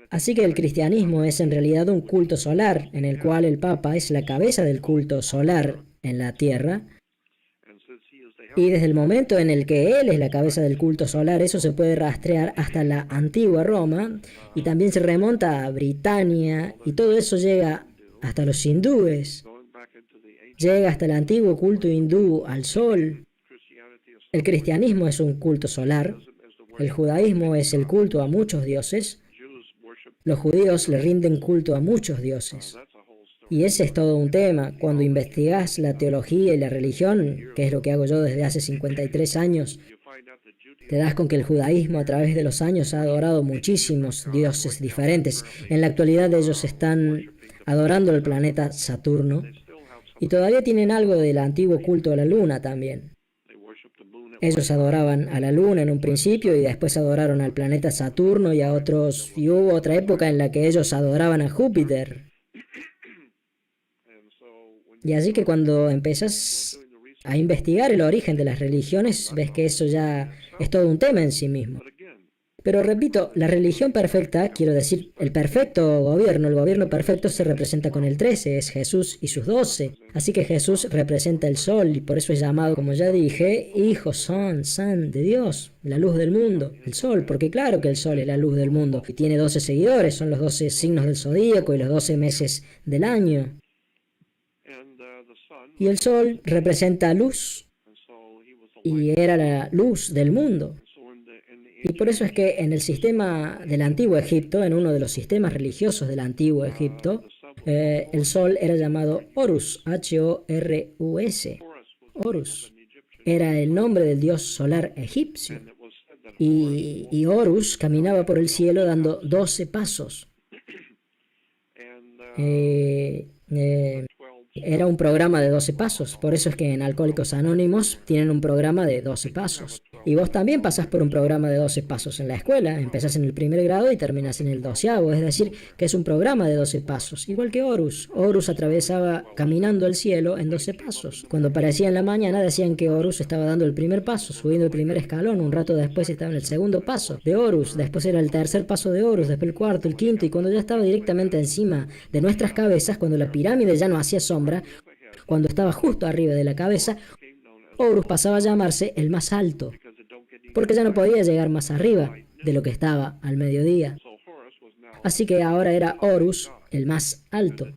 [SPEAKER 1] Así que el cristianismo es en realidad un culto solar, en el cual el Papa es la cabeza del culto solar en la tierra. Y desde el momento en el que Él es la cabeza del culto solar, eso se puede rastrear hasta la antigua Roma y también se remonta a Britania y todo eso llega hasta los hindúes, llega hasta el antiguo culto hindú al sol. El cristianismo es un culto solar, el judaísmo es el culto a muchos dioses, los judíos le rinden culto a muchos dioses. Y ese es todo un tema. Cuando investigas la teología y la religión, que es lo que hago yo desde hace 53 años, te das con que el judaísmo a través de los años ha adorado muchísimos dioses diferentes. En la actualidad ellos están adorando el planeta Saturno y todavía tienen algo del antiguo culto a la luna también. Ellos adoraban a la luna en un principio y después adoraron al planeta Saturno y a otros, y hubo otra época en la que ellos adoraban a Júpiter. Y así que cuando empiezas a investigar el origen de las religiones, ves que eso ya es todo un tema en sí mismo. Pero repito, la religión perfecta, quiero decir, el perfecto gobierno, el gobierno perfecto se representa con el 13, es Jesús y sus 12. Así que Jesús representa el sol y por eso es llamado, como ya dije, Hijo, Son de Dios, la luz del mundo, el sol, porque claro que el sol es la luz del mundo y tiene 12 seguidores, son los 12 signos del zodíaco y los 12 meses del año. Y el sol representa luz y era la luz del mundo. Y por eso es que en el sistema del Antiguo Egipto, en uno de los sistemas religiosos del Antiguo Egipto, el sol era llamado Horus, H-O-R-U-S. Horus era el nombre del dios solar egipcio. Y Horus caminaba por el cielo dando 12 pasos. Era un programa de 12 pasos, por eso es que en Alcohólicos Anónimos tienen un programa de 12 pasos. Y vos también pasás por un programa de 12 pasos en la escuela, empezás en el 1er grado y terminás en el 12º, es decir, que es un programa de 12 pasos, igual que Horus. Horus atravesaba caminando el cielo en 12 pasos. Cuando aparecía en la mañana decían que Horus estaba dando el 1er paso, subiendo el 1er escalón, un rato después estaba en el 2º paso de Horus, después era el 3er paso de Horus, después el 4º, el 5º, y cuando ya estaba directamente encima de nuestras cabezas, cuando la pirámide ya no hacía sombra, cuando estaba justo arriba de la cabeza, Horus pasaba a llamarse el más alto, porque ya no podía llegar más arriba de lo que estaba al mediodía. Así que ahora era Horus el más alto,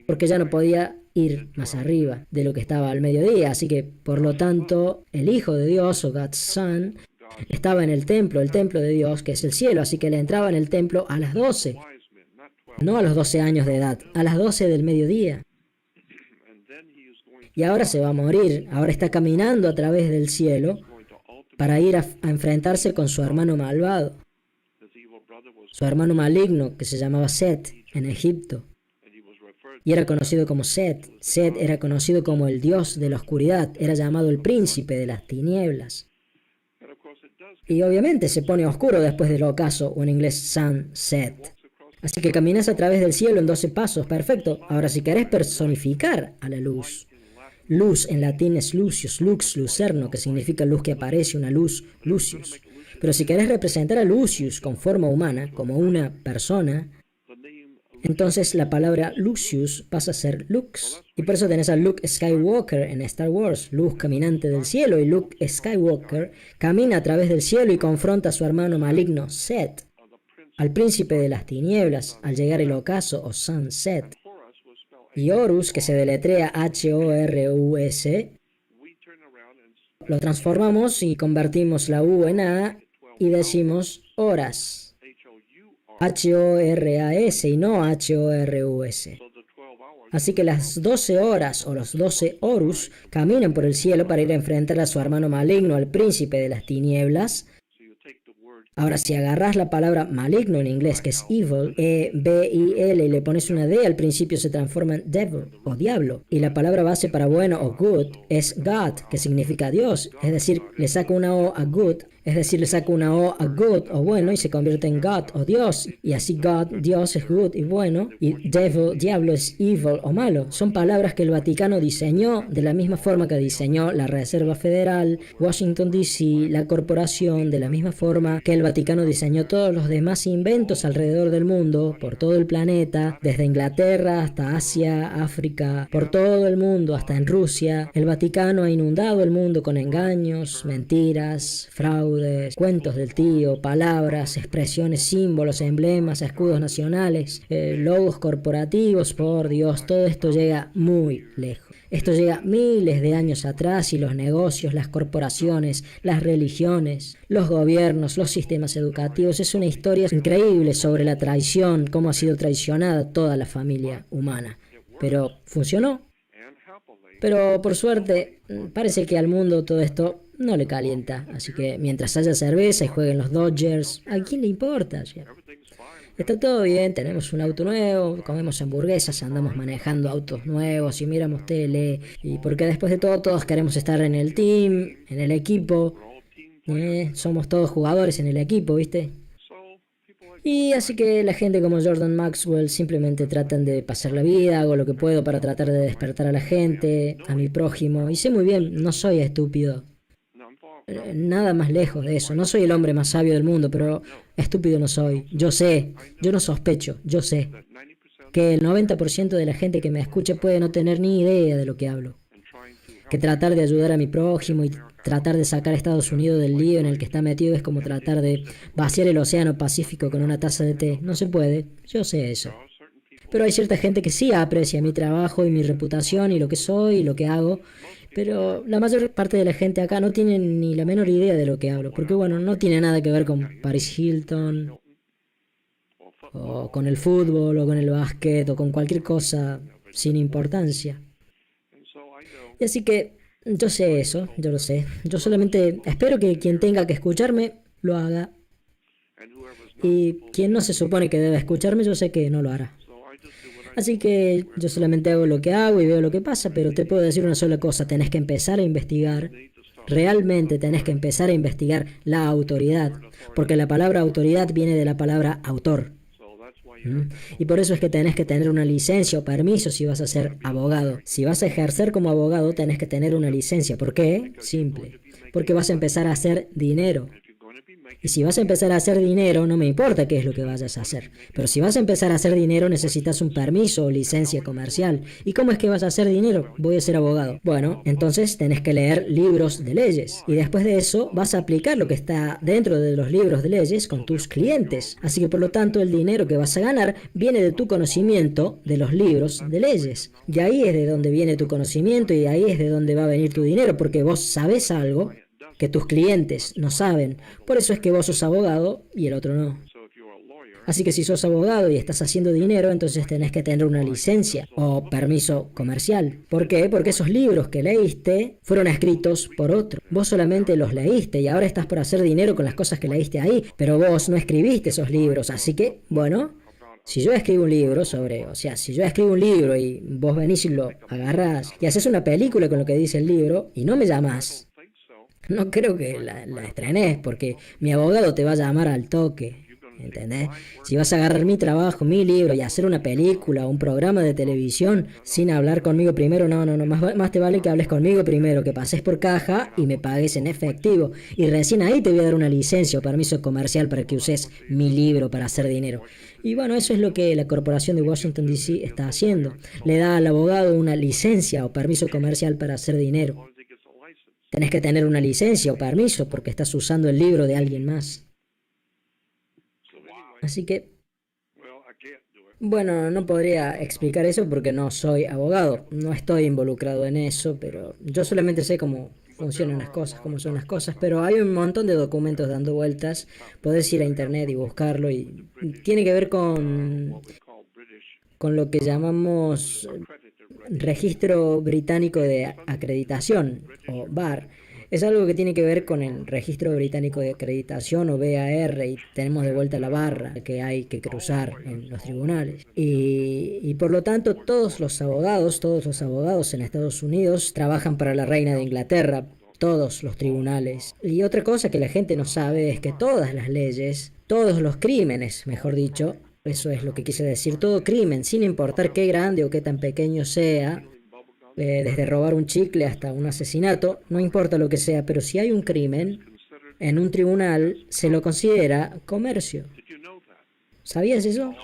[SPEAKER 1] porque ya no podía ir más arriba de lo que estaba al mediodía. Así que, por lo tanto, el Hijo de Dios, o God's Son, estaba en el templo de Dios, que es el cielo. Así que le entraba en el templo a las 12, no a los 12 años de edad, a las 12 del mediodía. Y ahora se va a morir, ahora está caminando a través del cielo para ir a enfrentarse con su hermano malvado, su hermano maligno que se llamaba Set en Egipto. Y era conocido como Set. Set era conocido como el dios de la oscuridad, era llamado el príncipe de las tinieblas. Y obviamente se pone oscuro después del ocaso, o en inglés sunset. Así que caminas a través del cielo en 12 pasos, perfecto. Ahora si querés personificar a la luz, luz en latín es lucius, lux, lucerno, que significa luz que aparece, una luz, lucius. Pero si querés representar a Lucius con forma humana, como una persona, entonces la palabra Lucius pasa a ser Lux. Y por eso tenés a Luke Skywalker en Star Wars, luz caminante del cielo, y Luke Skywalker camina a través del cielo y confronta a su hermano maligno, Set, al príncipe de las tinieblas, al llegar el ocaso o sunset. Y Horus, que se deletrea H-O-R-U-S, lo transformamos y convertimos la U en A y decimos horas. H-O-R-A-S y no H-O-R-U-S. Así que las 12 horas o los 12 Horus caminan por el cielo para ir a enfrentar a su hermano maligno, al príncipe de las tinieblas. Ahora, si agarras la palabra maligno en inglés, que es evil, E-B-I-L, y le pones una D al principio, se transforma en devil o diablo. Y la palabra base para bueno o good es God, que significa Dios. Es decir, le saco una O a good, es decir, le saco una O a good o bueno y se convierte en God o Dios. Y así God, Dios es good y bueno, y devil, diablo es evil o malo. Son palabras que el Vaticano diseñó de la misma forma que diseñó la Reserva Federal, Washington D.C., la corporación, de la misma forma que el Vaticano diseñó todos los demás inventos alrededor del mundo, por todo el planeta, desde Inglaterra hasta Asia, África, por todo el mundo hasta en Rusia. El Vaticano ha inundado el mundo con engaños, mentiras, fraudes, cuentos del tío, palabras, expresiones, símbolos, emblemas, escudos nacionales, logos corporativos. Por Dios, todo esto llega muy lejos. Esto llega miles de años atrás y los negocios, las corporaciones, las religiones, los gobiernos, los sistemas educativos. Es una historia increíble sobre la traición, cómo ha sido traicionada toda la familia humana. Pero funcionó. Pero por suerte, parece que al mundo todo esto no le calienta. Así que mientras haya cerveza y jueguen los Dodgers, ¿a quién le importa? Está todo bien, tenemos un auto nuevo, comemos hamburguesas, andamos manejando autos nuevos y miramos tele. Y porque después de todo todos queremos estar en el team, en el equipo. Somos todos jugadores en el equipo, ¿viste? Y así que la gente como Jordan Maxwell simplemente tratan de pasar la vida, hago lo que puedo para tratar de despertar a la gente, a mi prójimo. Y sé muy bien, no soy estúpido. Nada más lejos de eso. No soy el hombre más sabio del mundo, pero estúpido no soy. Yo sé, yo no sospecho, yo sé que el 90% de la gente que me escuche puede no tener ni idea de lo que hablo. Que tratar de ayudar a mi prójimo y tratar de sacar a Estados Unidos del lío en el que está metido es como tratar de vaciar el océano Pacífico con una taza de té. No se puede, yo sé eso. Pero hay cierta gente que sí aprecia mi trabajo y mi reputación y lo que soy y lo que hago. Pero la mayor parte de la gente acá no tiene ni la menor idea de lo que hablo. Porque bueno, no tiene nada que ver con Paris Hilton, o con el fútbol, o con el básquet, o con cualquier cosa sin importancia. Y así que yo sé eso, yo lo sé. Yo solamente espero que quien tenga que escucharme lo haga. Y quien no se supone que debe escucharme, yo sé que no lo hará. Así que yo solamente hago lo que hago y veo lo que pasa, pero te puedo decir una sola cosa, tenés que empezar a investigar, realmente tenés que empezar a investigar la autoridad, porque la palabra autoridad viene de la palabra autor. Y por eso es que tenés que tener una licencia o permiso si vas a ser abogado. Si vas a ejercer como abogado, tenés que tener una licencia. ¿Por qué? Simple. Porque vas a empezar a hacer dinero. Y si vas a empezar a hacer dinero, no me importa qué es lo que vayas a hacer. Pero si vas a empezar a hacer dinero, necesitas un permiso o licencia comercial. ¿Y cómo es que vas a hacer dinero? Voy a ser abogado. Bueno, entonces tenés que leer libros de leyes. Y después de eso, vas a aplicar lo que está dentro de los libros de leyes con tus clientes. Así que por lo tanto, el dinero que vas a ganar viene de tu conocimiento de los libros de leyes. Y ahí es de donde viene tu conocimiento y ahí es de donde va a venir tu dinero, porque vos sabés algo que tus clientes no saben. Por eso es que vos sos abogado y el otro no. Así que si sos abogado y estás haciendo dinero, entonces tenés que tener una licencia o permiso comercial. ¿Por qué? Porque esos libros que leíste fueron escritos por otro. Vos solamente los leíste y ahora estás por hacer dinero con las cosas que leíste ahí, pero vos no escribiste esos libros. Así que, bueno, si yo escribo un libro si yo escribo un libro y vos venís y lo agarrás y haces una película con lo que dice el libro y no me llamás, no creo que la estrenes, porque mi abogado te va a llamar al toque. ¿entendés? Si vas a agarrar mi trabajo, mi libro y hacer una película o un programa de televisión sin hablar conmigo primero, no, más te vale que hables conmigo primero, que pases por caja y me pagues en efectivo. Y recién ahí te voy a dar una licencia o permiso comercial para que uses mi libro para hacer dinero. Y bueno, eso es lo que la corporación de Washington, D.C. está haciendo. Le da al abogado una licencia o permiso comercial para hacer dinero. Tenés que tener una licencia o permiso porque estás usando el libro de alguien más. Así que, bueno, no podría explicar eso porque no soy abogado, no estoy involucrado en eso, pero yo solamente sé cómo funcionan las cosas, cómo son las cosas, pero hay un montón de documentos dando vueltas, podés ir a internet y buscarlo y tiene que ver con lo que llamamos Registro Británico de Acreditación o BAR. Es algo que tiene que ver con el Registro Británico de Acreditación o BAR y tenemos de vuelta la barra que hay que cruzar en los tribunales. Y por lo tanto todos los abogados en Estados Unidos trabajan para la Reina de Inglaterra, todos los tribunales. Y otra cosa que la gente no sabe es que todas las leyes, todos los crímenes, mejor dicho, eso es lo que quise decir, todo crimen, sin importar qué grande o qué tan pequeño sea, desde robar un chicle hasta un asesinato, no importa lo que sea, pero si hay un crimen, en un tribunal se lo considera comercio. ¿Sabías eso?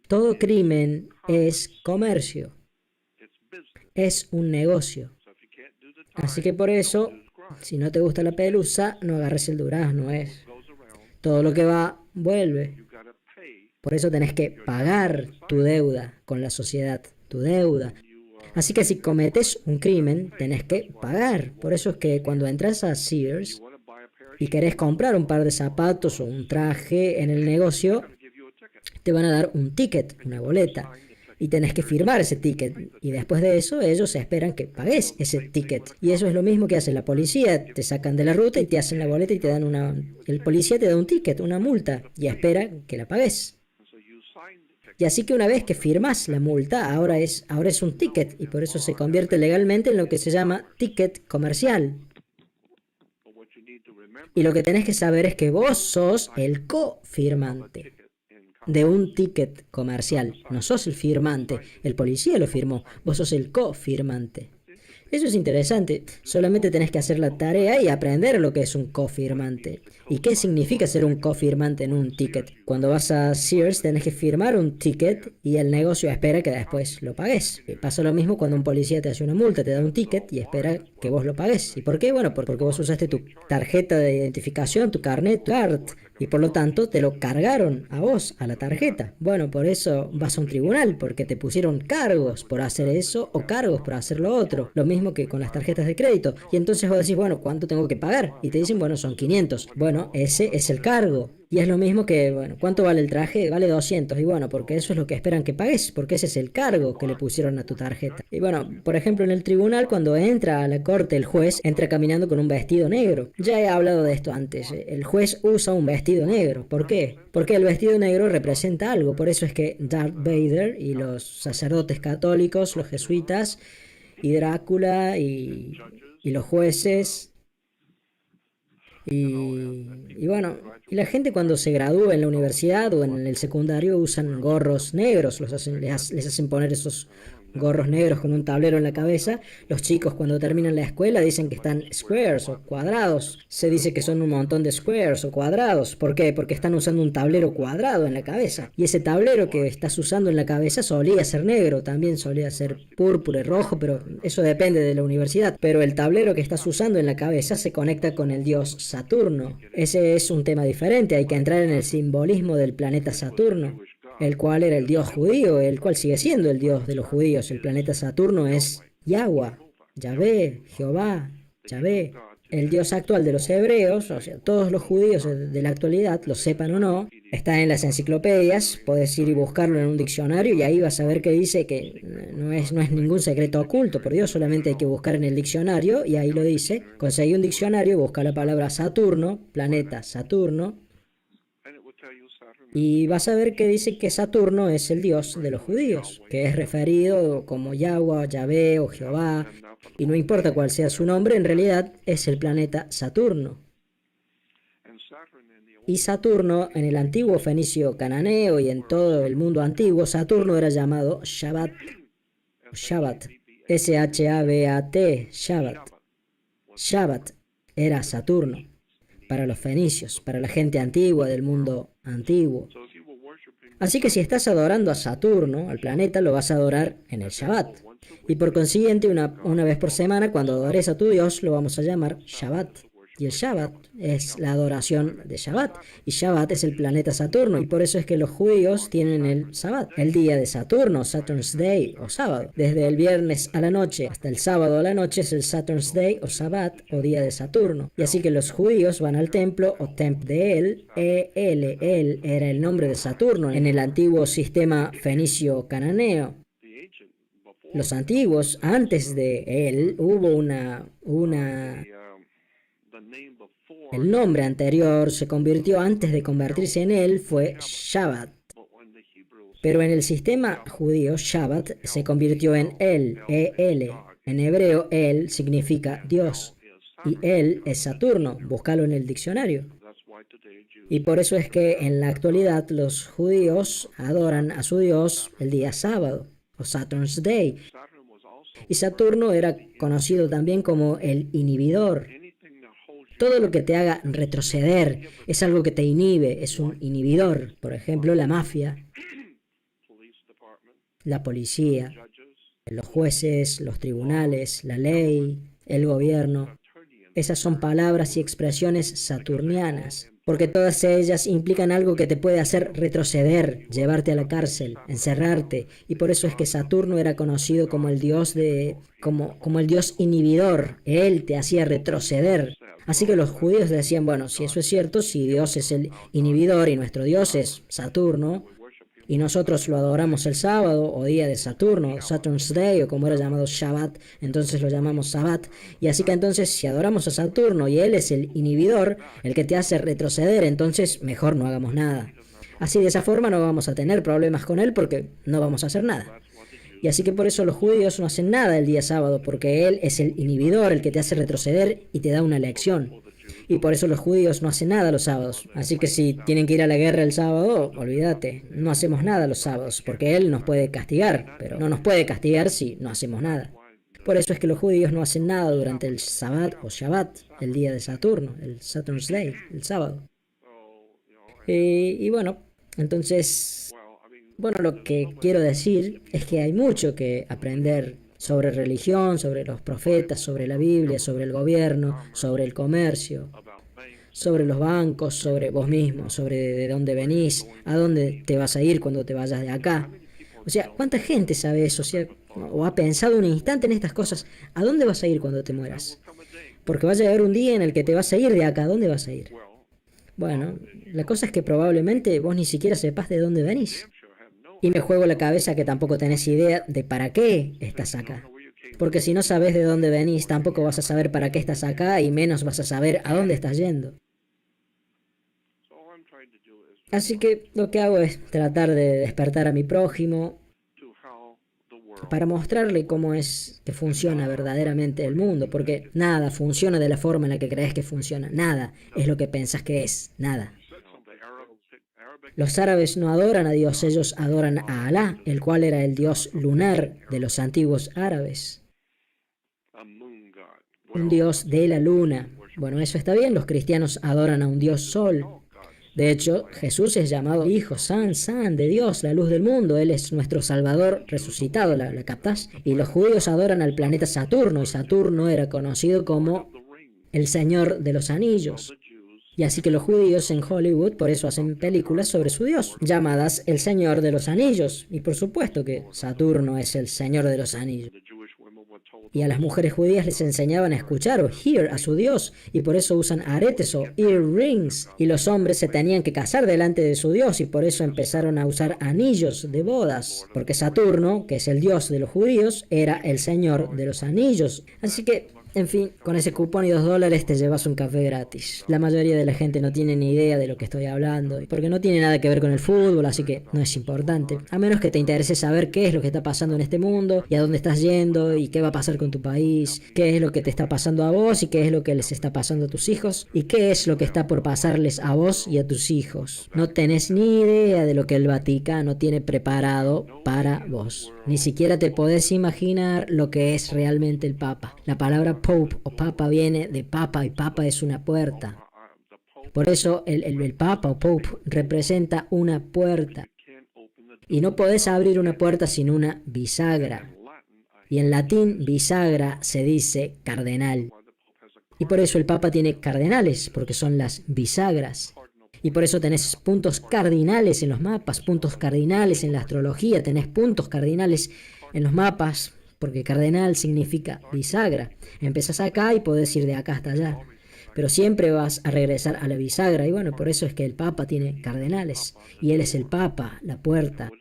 [SPEAKER 1] Todo crimen es comercio, es un negocio. Así que por eso, si no te gusta la pelusa, no agarres el durazno, es. Todo lo que va, vuelve. Por eso tenés que pagar tu deuda con la sociedad, tu deuda. Así que si cometes un crimen, tenés que pagar. Por eso es que cuando entras a Sears y querés comprar un par de zapatos o un traje en el negocio, te van a dar un ticket, una boleta. Y tenés que firmar ese ticket. Y después de eso, ellos esperan que pagues ese ticket. Y eso es lo mismo que hace la policía. Te sacan de la ruta y te hacen la boleta y te dan una... El policía te da un ticket, una multa, y espera que la pagues. Y así que una vez que firmas la multa, ahora es un ticket y por eso se convierte legalmente en lo que se llama ticket comercial. Y lo que tenés que saber es que vos sos el cofirmante de un ticket comercial. No sos el firmante. El policía lo firmó. Vos sos el cofirmante. Eso es interesante. Solamente tenés que hacer la tarea y aprender lo que es un cofirmante. ¿Y qué significa ser un cofirmante en un ticket? Cuando vas a Sears tenés que firmar un ticket y el negocio espera que después lo pagues. Y pasa lo mismo cuando un policía te hace una multa, te da un ticket y espera que vos lo pagues. ¿Y por qué? Bueno, porque vos usaste tu tarjeta de identificación, tu carnet, tu card. Y por lo tanto te lo cargaron a vos, a la tarjeta. Bueno, por eso vas a un tribunal, porque te pusieron cargos por hacer eso o cargos por hacer lo otro. Lo mismo que con las tarjetas de crédito. Y entonces vos decís, bueno, ¿cuánto tengo que pagar? Y te dicen, bueno, son 500. Bueno, ese es el cargo. Y es lo mismo que, bueno, ¿cuánto vale el traje? Vale 200. Y bueno, porque eso es lo que esperan que pagues, porque ese es el cargo que le pusieron a tu tarjeta. Y bueno, por ejemplo, en el tribunal, cuando entra a la corte, el juez entra caminando con un vestido negro. Ya he hablado de esto antes. El juez usa un vestido negro. ¿Por qué? Porque el vestido negro representa algo. Por eso es que Darth Vader y los sacerdotes católicos, los jesuitas, y Drácula y los jueces y bueno, y la gente cuando se gradúa en la universidad o en el secundario usan gorros negros, les hacen poner esos gorros negros con un tablero en la cabeza. Los chicos cuando terminan la escuela dicen que están squares o cuadrados. Se dice que son un montón de squares o cuadrados. ¿Por qué? Porque están usando un tablero cuadrado en la cabeza. Y ese tablero que estás usando en la cabeza solía ser negro, también solía ser púrpura y rojo, pero eso depende de la universidad. Pero el tablero que estás usando en la cabeza se conecta con el dios Saturno. Ese es un tema diferente, hay que entrar en el simbolismo del planeta Saturno, el cual era el dios judío, el cual sigue siendo el dios de los judíos. El planeta Saturno es Yahweh, Yahvé, Jehová, Yahvé. El dios actual de los hebreos, o sea, todos los judíos de la actualidad, lo sepan o no, está en las enciclopedias, puedes ir y buscarlo en un diccionario y ahí vas a ver que dice que no es ningún secreto oculto, por Dios, solamente hay que buscar en el diccionario y ahí lo dice. Conseguí un diccionario, busca la palabra Saturno, planeta Saturno, y vas a ver que dice que Saturno es el dios de los judíos, que es referido como Yahweh, Yahvé o Jehová, y no importa cuál sea su nombre, en realidad es el planeta Saturno. Y Saturno, en el antiguo fenicio cananeo y en todo el mundo antiguo, Saturno era llamado Shabbat. Shabbat. S-H-A-B-A-T. Shabbat. Shabbat era Saturno. Para los fenicios, para la gente antigua del mundo antiguo. Así que si estás adorando a Saturno, al planeta, lo vas a adorar en el Shabbat. Y por consiguiente, una vez por semana, cuando adores a tu Dios, lo vamos a llamar Shabbat. Y el Shabbat es la adoración de Shabbat. Y Shabbat es el planeta Saturno. Y por eso es que los judíos tienen el Shabbat, el día de Saturno, Saturn's Day o sábado. Desde el viernes a la noche hasta el sábado a la noche es el Saturn's Day o Shabbat o día de Saturno. Y así que los judíos van al templo o Temp de El. El era el nombre de Saturno en el antiguo sistema fenicio cananeo. Los antiguos, antes de él, hubo el nombre anterior se convirtió, antes de convertirse en él, fue Shabbat. Pero en el sistema judío, Shabbat se convirtió en El. En hebreo, El significa Dios. Y Él es Saturno. Búscalo en el diccionario. Y por eso es que en la actualidad los judíos adoran a su Dios el día sábado, o Saturn's Day. Y Saturno era conocido también como el inhibidor. Todo lo que te haga retroceder es algo que te inhibe, es un inhibidor. Por ejemplo, la mafia, la policía, los jueces, los tribunales, la ley, el gobierno. Esas son palabras y expresiones saturnianas, porque todas ellas implican algo que te puede hacer retroceder, llevarte a la cárcel, encerrarte, y por eso es que Saturno era conocido como el dios como el dios inhibidor. Él te hacía retroceder. Así que los judíos decían, bueno, si eso es cierto, si Dios es el inhibidor y nuestro Dios es Saturno, y nosotros lo adoramos el sábado o día de Saturno, Saturn's Day, o como era llamado Shabbat, entonces lo llamamos Sabbat. Y así que entonces si adoramos a Saturno y él es el inhibidor, el que te hace retroceder, entonces mejor no hagamos nada. Así de esa forma no vamos a tener problemas con él porque no vamos a hacer nada. Y así que por eso los judíos no hacen nada el día sábado, porque él es el inhibidor, el que te hace retroceder y te da una lección. Y por eso los judíos no hacen nada los sábados. Así que si tienen que ir a la guerra el sábado, olvídate, no hacemos nada los sábados, porque él nos puede castigar, pero no nos puede castigar si no hacemos nada. Por eso es que los judíos no hacen nada durante el Sabbat o Shabbat, el día de Saturno, el Saturn's Day, el sábado. Y bueno, entonces, lo que quiero decir es que hay mucho que aprender sobre religión, sobre los profetas, sobre la Biblia, sobre el gobierno, sobre el comercio, sobre los bancos, sobre vos mismo, sobre de dónde venís, a dónde te vas a ir cuando te vayas de acá. O sea, ¿cuánta gente sabe eso? O ha pensado un instante en estas cosas. ¿A dónde vas a ir cuando te mueras? Porque va a llegar un día en el que te vas a ir de acá. ¿A dónde vas a ir? Bueno, la cosa es que probablemente vos ni siquiera sepas de dónde venís. Y me juego la cabeza que tampoco tenés idea de para qué estás acá. Porque si no sabes de dónde venís, tampoco vas a saber para qué estás acá y menos vas a saber a dónde estás yendo. Así que lo que hago es tratar de despertar a mi prójimo para mostrarle cómo es que funciona verdaderamente el mundo, porque nada funciona de la forma en la que crees que funciona. Nada es lo que pensás que es. Nada. Los árabes no adoran a Dios, ellos adoran a Alá, el cual era el dios lunar de los antiguos árabes. Un dios de la luna. Bueno, eso está bien, los cristianos adoran a un dios sol. De hecho, Jesús es llamado Hijo San de Dios, la luz del mundo. Él es nuestro Salvador resucitado, ¿la captás? Y los judíos adoran al planeta Saturno, y Saturno era conocido como el Señor de los Anillos. Y así que los judíos en Hollywood por eso hacen películas sobre su Dios, llamadas El Señor de los Anillos. Y por supuesto que Saturno es el Señor de los Anillos. Y a las mujeres judías les enseñaban a escuchar o hear a su Dios, y por eso usan aretes o earrings. Y los hombres se tenían que casar delante de su Dios, y por eso empezaron a usar anillos de bodas, porque Saturno, que es el Dios de los judíos, era el Señor de los Anillos. Así que En fin, con ese cupón y $2 te llevas un café gratis. La mayoría de la gente no tiene ni idea de lo que estoy hablando, porque no tiene nada que ver con el fútbol, así que no es importante. A menos que te interese saber qué es lo que está pasando en este mundo, y a dónde estás yendo, y qué va a pasar con tu país, qué es lo que te está pasando a vos, y qué es lo que les está pasando a tus hijos, y qué es lo que está por pasarles a vos y a tus hijos. No tenés ni idea de lo que el Vaticano tiene preparado para vos. Ni siquiera te podés imaginar lo que es realmente el Papa. La palabra Pope o Papa viene de Papa y Papa es una puerta. Por eso el Papa o Pope representa una puerta. Y no podés abrir una puerta sin una bisagra. Y en latín bisagra se dice cardenal. Y por eso el Papa tiene cardenales, porque son las bisagras. Y por eso tenés puntos cardinales en los mapas, puntos cardinales en la astrología, tenés puntos cardinales en los mapas, porque cardenal significa bisagra. Empezás acá y podés ir de acá hasta allá. Pero siempre vas a regresar a la bisagra. Y bueno, por eso es que el Papa tiene cardenales. Y él es el Papa, la puerta.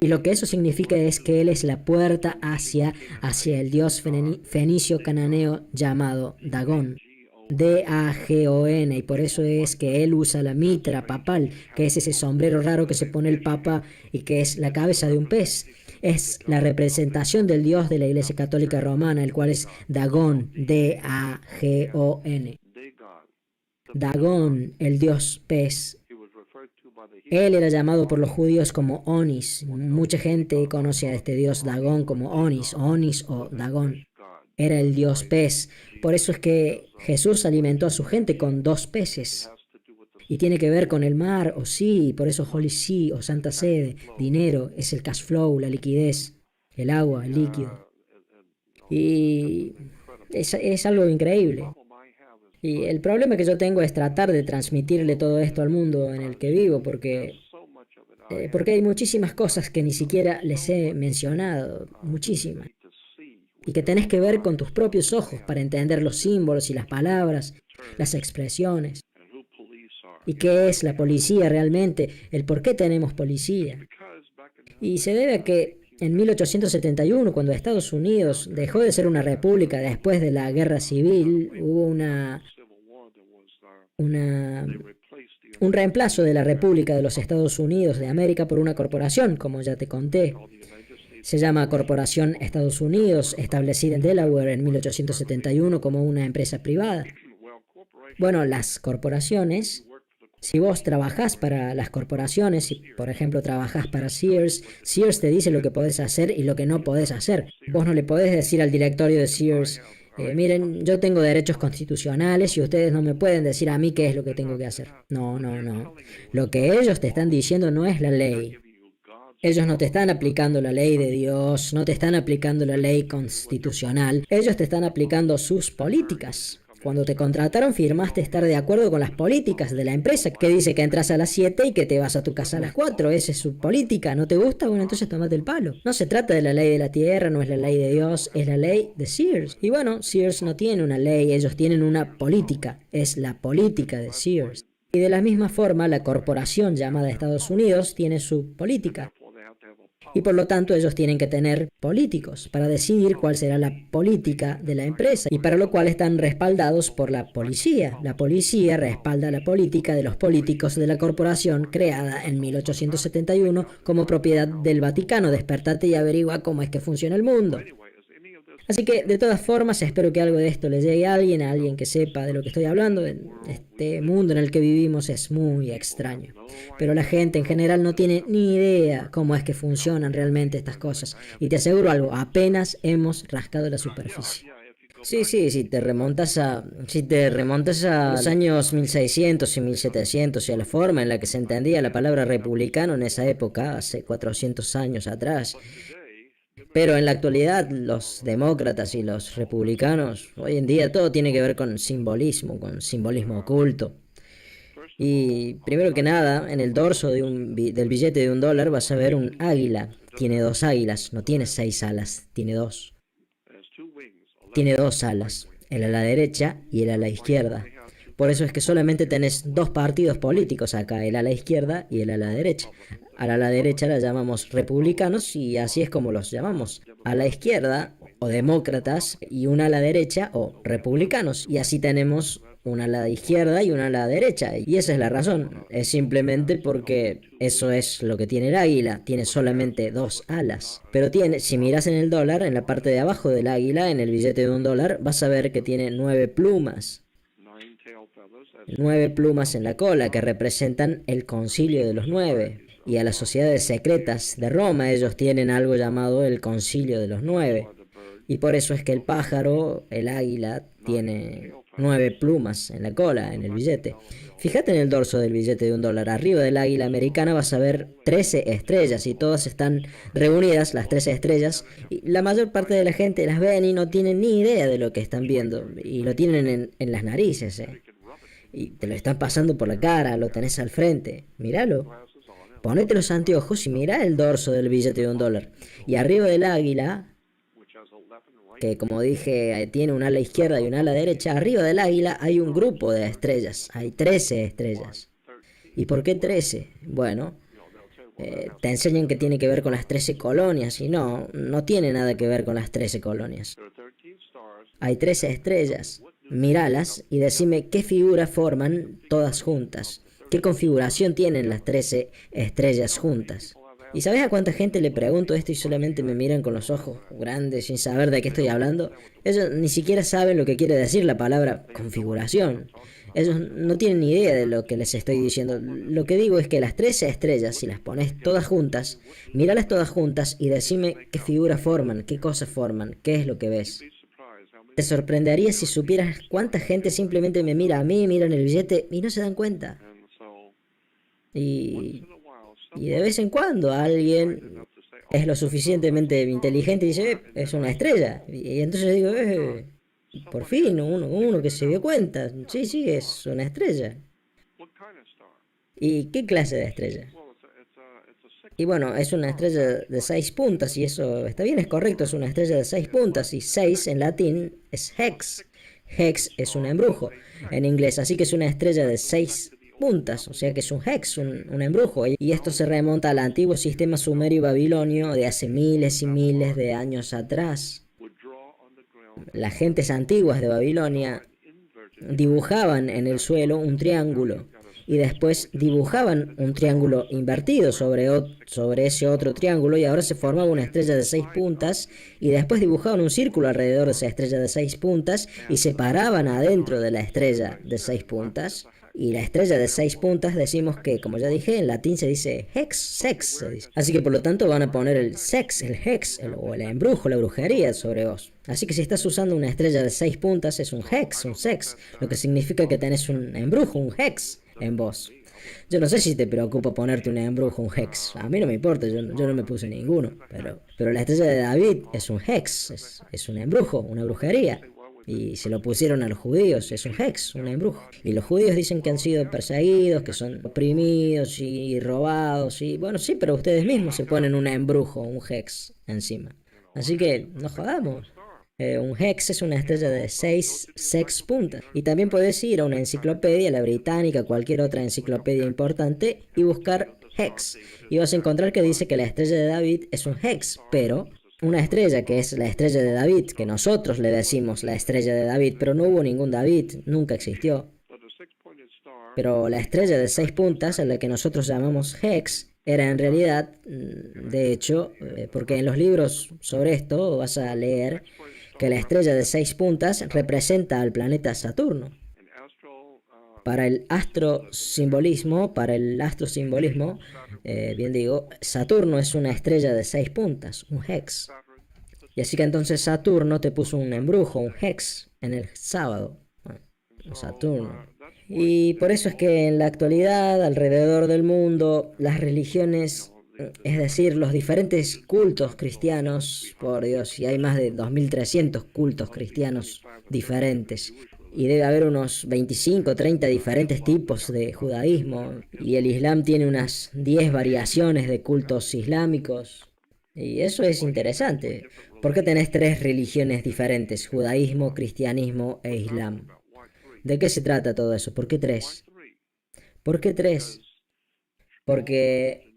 [SPEAKER 1] Y lo que eso significa es que él es la puerta hacia el dios fenicio cananeo llamado Dagón. D-A-G-O-N, y por eso es que él usa la mitra papal, que es ese sombrero raro que se pone el Papa y que es la cabeza de un pez. Es la representación del dios de la Iglesia Católica Romana, el cual es Dagón, D-A-G-O-N. Dagón, el dios pez. Él era llamado por los judíos como Onis. Mucha gente conoce a este dios Dagón como Onis o Dagón. Era el dios pez. Por eso es que Jesús alimentó a su gente con 2 peces. Y tiene que ver con el mar, o sí, por eso Holy See o Santa Sede, dinero, es el cash flow, la liquidez, el agua, el líquido. Y es algo increíble. Y el problema que yo tengo es tratar de transmitirle todo esto al mundo en el que vivo, porque hay muchísimas cosas que ni siquiera les he mencionado, muchísimas. Y que tenés que ver con tus propios ojos para entender los símbolos y las palabras, las expresiones. ¿Y qué es la policía realmente? El por qué tenemos policía. Y se debe a que en 1871, cuando Estados Unidos dejó de ser una república después de la guerra civil, hubo un reemplazo de la República de los Estados Unidos de América por una corporación, como ya te conté. Se llama Corporación Estados Unidos, establecida en Delaware en 1871 como una empresa privada. Bueno, las corporaciones, si vos trabajás para las corporaciones, si por ejemplo trabajás para Sears, Sears te dice lo que podés hacer y lo que no podés hacer. Vos no le podés decir al directorio de Sears, miren, yo tengo derechos constitucionales y ustedes no me pueden decir a mí qué es lo que tengo que hacer. No. Lo que ellos te están diciendo no es la ley. Ellos no te están aplicando la ley de Dios, no te están aplicando la ley constitucional. Ellos te están aplicando sus políticas. Cuando te contrataron firmaste estar de acuerdo con las políticas de la empresa, que dice que entras a las 7 y que te vas a tu casa a las 4. Esa es su política. ¿No te gusta? Bueno, entonces tómate el palo. No se trata de la ley de la tierra, no es la ley de Dios, es la ley de Sears. Y bueno, Sears no tiene una ley, ellos tienen una política. Es la política de Sears. Y de la misma forma, la corporación llamada Estados Unidos tiene su política. Y por lo tanto ellos tienen que tener políticos para decidir cuál será la política de la empresa, y para lo cual están respaldados por la policía. La policía respalda la política de los políticos de la corporación creada en 1871 como propiedad del Vaticano. Despertate y averigua cómo es que funciona el mundo. Así que, de todas formas, espero que algo de esto le llegue a alguien que sepa de lo que estoy hablando. Este mundo en el que vivimos es muy extraño. Pero la gente en general no tiene ni idea cómo es que funcionan realmente estas cosas. Y te aseguro algo, apenas hemos rascado la superficie. Sí, si te remontas a los años 1600 y 1700 y a la forma en la que se entendía la palabra republicano en esa época, hace 400 años atrás. Pero en la actualidad los demócratas y los republicanos, hoy en día todo tiene que ver con simbolismo oculto. Y primero que nada, en el dorso del billete de $1 vas a ver un águila. Tiene 2 águilas, no tiene 6 alas, tiene 2. Tiene 2 alas, el ala derecha y el ala izquierda. Por eso es que solamente tenés 2 partidos políticos acá, el ala izquierda y el ala derecha. A la derecha la llamamos republicanos y así es como los llamamos. A la izquierda o demócratas y un ala derecha o republicanos. Y así tenemos un ala izquierda y un ala derecha. Y esa es la razón. Es simplemente porque eso es lo que tiene el águila. Tiene solamente dos alas. Pero tiene, si miras en el dólar, en la parte de abajo del águila, en el billete de $1, vas a ver que tiene 9 plumas. 9 plumas en la cola que representan el concilio de los 9. Y a las sociedades secretas de Roma ellos tienen algo llamado el concilio de los 9. Y por eso es que el pájaro, el águila, tiene 9 plumas en la cola, en el billete. Fíjate en el dorso del billete de $1. Arriba del águila americana vas a ver 13 estrellas y todas están reunidas, las 13 estrellas. Y la mayor parte de la gente las ven y no tienen ni idea de lo que están viendo. Y lo tienen en las narices, y te lo están pasando por la cara, lo tenés al frente. Míralo. Ponete los anteojos y mira el dorso del billete de $1. Y arriba del águila, que como dije tiene un ala izquierda y un ala derecha, arriba del águila hay un grupo de estrellas, hay 13 estrellas. ¿Y por qué 13? Bueno, te enseñan que tiene que ver con las 13 colonias y no tiene nada que ver con las 13 colonias. Hay 13 estrellas, míralas y decime qué figura forman todas juntas, qué configuración tienen las 13 estrellas juntas. ¿Y sabes a cuánta gente le pregunto esto y solamente me miran con los ojos grandes sin saber de qué estoy hablando? Ellos ni siquiera saben lo que quiere decir la palabra configuración. Ellos no tienen ni idea de lo que les estoy diciendo. Lo que digo es que las 13 estrellas, si las pones todas juntas, míralas todas juntas y decime qué figura forman, qué cosas forman, qué es lo que ves. Te sorprendería si supieras cuánta gente simplemente me mira a mí, miran el billete y no se dan cuenta. Y de vez en cuando alguien es lo suficientemente inteligente y dice, es una estrella. Y entonces digo, por fin, uno que se dio cuenta. Sí, es una estrella. ¿Y qué clase de estrella? Y bueno, es una estrella de 6 puntas y eso está bien, es correcto, es una estrella de 6 puntas y 6 en latín es hex. Hex es un embrujo en inglés, así que es una estrella de 6 puntas, o sea que es un hex, un embrujo. Y esto se remonta al antiguo sistema sumerio y babilonio de hace miles y miles de años atrás. Las gentes antiguas de Babilonia dibujaban en el suelo un triángulo y después dibujaban un triángulo invertido sobre ese otro triángulo y ahora se formaba una estrella de 6 puntas y después dibujaban un círculo alrededor de esa estrella de 6 puntas y se paraban adentro de la estrella de 6 puntas. Y la estrella de 6 puntas decimos que, como ya dije, en latín se dice hex, sex, se dice. Así que por lo tanto van a poner el sex, el hex, o el embrujo, la brujería sobre vos. Así que si estás usando una estrella de 6 puntas es un hex, un sex, lo que significa que tenés un embrujo, un hex en vos. Yo no sé si te preocupa ponerte un embrujo, un hex. A mí no me importa, yo no me puse ninguno. Pero la estrella de David es un hex, es un embrujo, una brujería. Y se lo pusieron a los judíos, es un hex, un embrujo. Y los judíos dicen que han sido perseguidos, que son oprimidos y robados. Y bueno, sí, pero ustedes mismos se ponen un embrujo, un hex encima. Así que no jodamos. Un hex es una estrella de 6 puntas. Y también puedes ir a una enciclopedia, la británica, cualquier otra enciclopedia importante, y buscar hex. Y vas a encontrar que dice que la estrella de David es un hex, pero una estrella que es la estrella de David, que nosotros le decimos la estrella de David, pero no hubo ningún David, nunca existió. Pero la estrella de 6 puntas, a la que nosotros llamamos hex, era en realidad, de hecho, porque en los libros sobre esto vas a leer que la estrella de 6 puntas representa al planeta Saturno. Para el astrosimbolismo, bien digo, Saturno es una estrella de 6 puntas, un hex. Y así que entonces Saturno te puso un embrujo, un hex, en el sábado. Saturno. Y por eso es que en la actualidad, alrededor del mundo, las religiones, es decir, los diferentes cultos cristianos, por Dios, y hay más de 2300 cultos cristianos diferentes. Y debe haber unos 25 o 30 diferentes tipos de judaísmo. Y el Islam tiene unas 10 variaciones de cultos islámicos. Y eso es interesante. ¿Por qué tenés 3 religiones diferentes? Judaísmo, cristianismo e Islam. ¿De qué se trata todo eso? ¿Por qué 3? ¿Por qué 3? Porque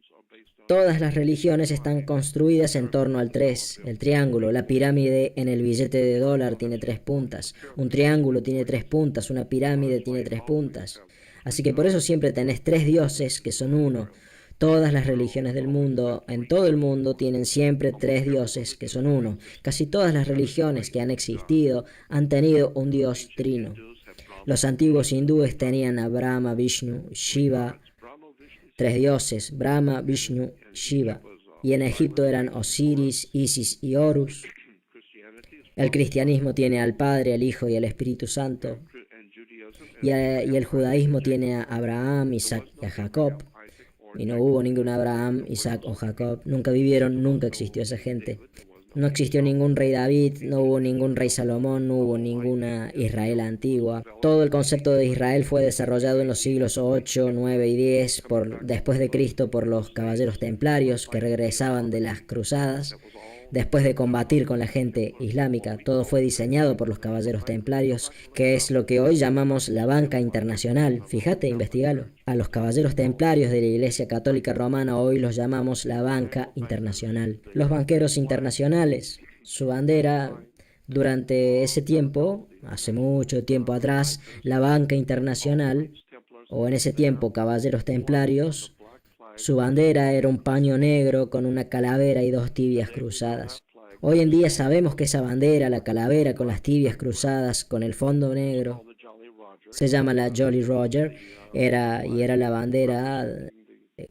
[SPEAKER 1] Todas las religiones están construidas en torno al 3, el triángulo. La pirámide en el billete de dólar tiene 3 puntas. Un triángulo tiene 3 puntas, una pirámide tiene 3 puntas. Así que por eso siempre tenés 3 dioses que son uno. Todas las religiones del mundo, en todo el mundo, tienen siempre 3 dioses que son uno. Casi todas las religiones que han existido han tenido un dios trino. Los antiguos hindúes tenían a Brahma, Vishnu, Shiva, 3 dioses, Brahma, Vishnu, Shiva. Y en Egipto eran Osiris, Isis y Horus. El cristianismo tiene al Padre, al Hijo y al Espíritu Santo. Y el judaísmo tiene a Abraham, Isaac y a Jacob. Y no hubo ningún Abraham, Isaac o Jacob. Nunca vivieron, nunca existió esa gente. No existió ningún rey David, no hubo ningún rey Salomón, no hubo ninguna Israel antigua. Todo el concepto de Israel fue desarrollado en los siglos 8, 9 y 10 después de Cristo por los caballeros templarios que regresaban de las cruzadas. Después de combatir con la gente islámica, todo fue diseñado por los caballeros templarios, que es lo que hoy llamamos la banca internacional. Fíjate, investigalo. A los caballeros templarios de la Iglesia Católica Romana hoy los llamamos la banca internacional. Los banqueros internacionales, su bandera durante ese tiempo, hace mucho tiempo atrás, la banca internacional, o en ese tiempo caballeros templarios, su bandera era un paño negro con una calavera y 2 tibias cruzadas. Hoy en día sabemos que esa bandera, la calavera con las tibias cruzadas, con el fondo negro, se llama la Jolly Roger, era la bandera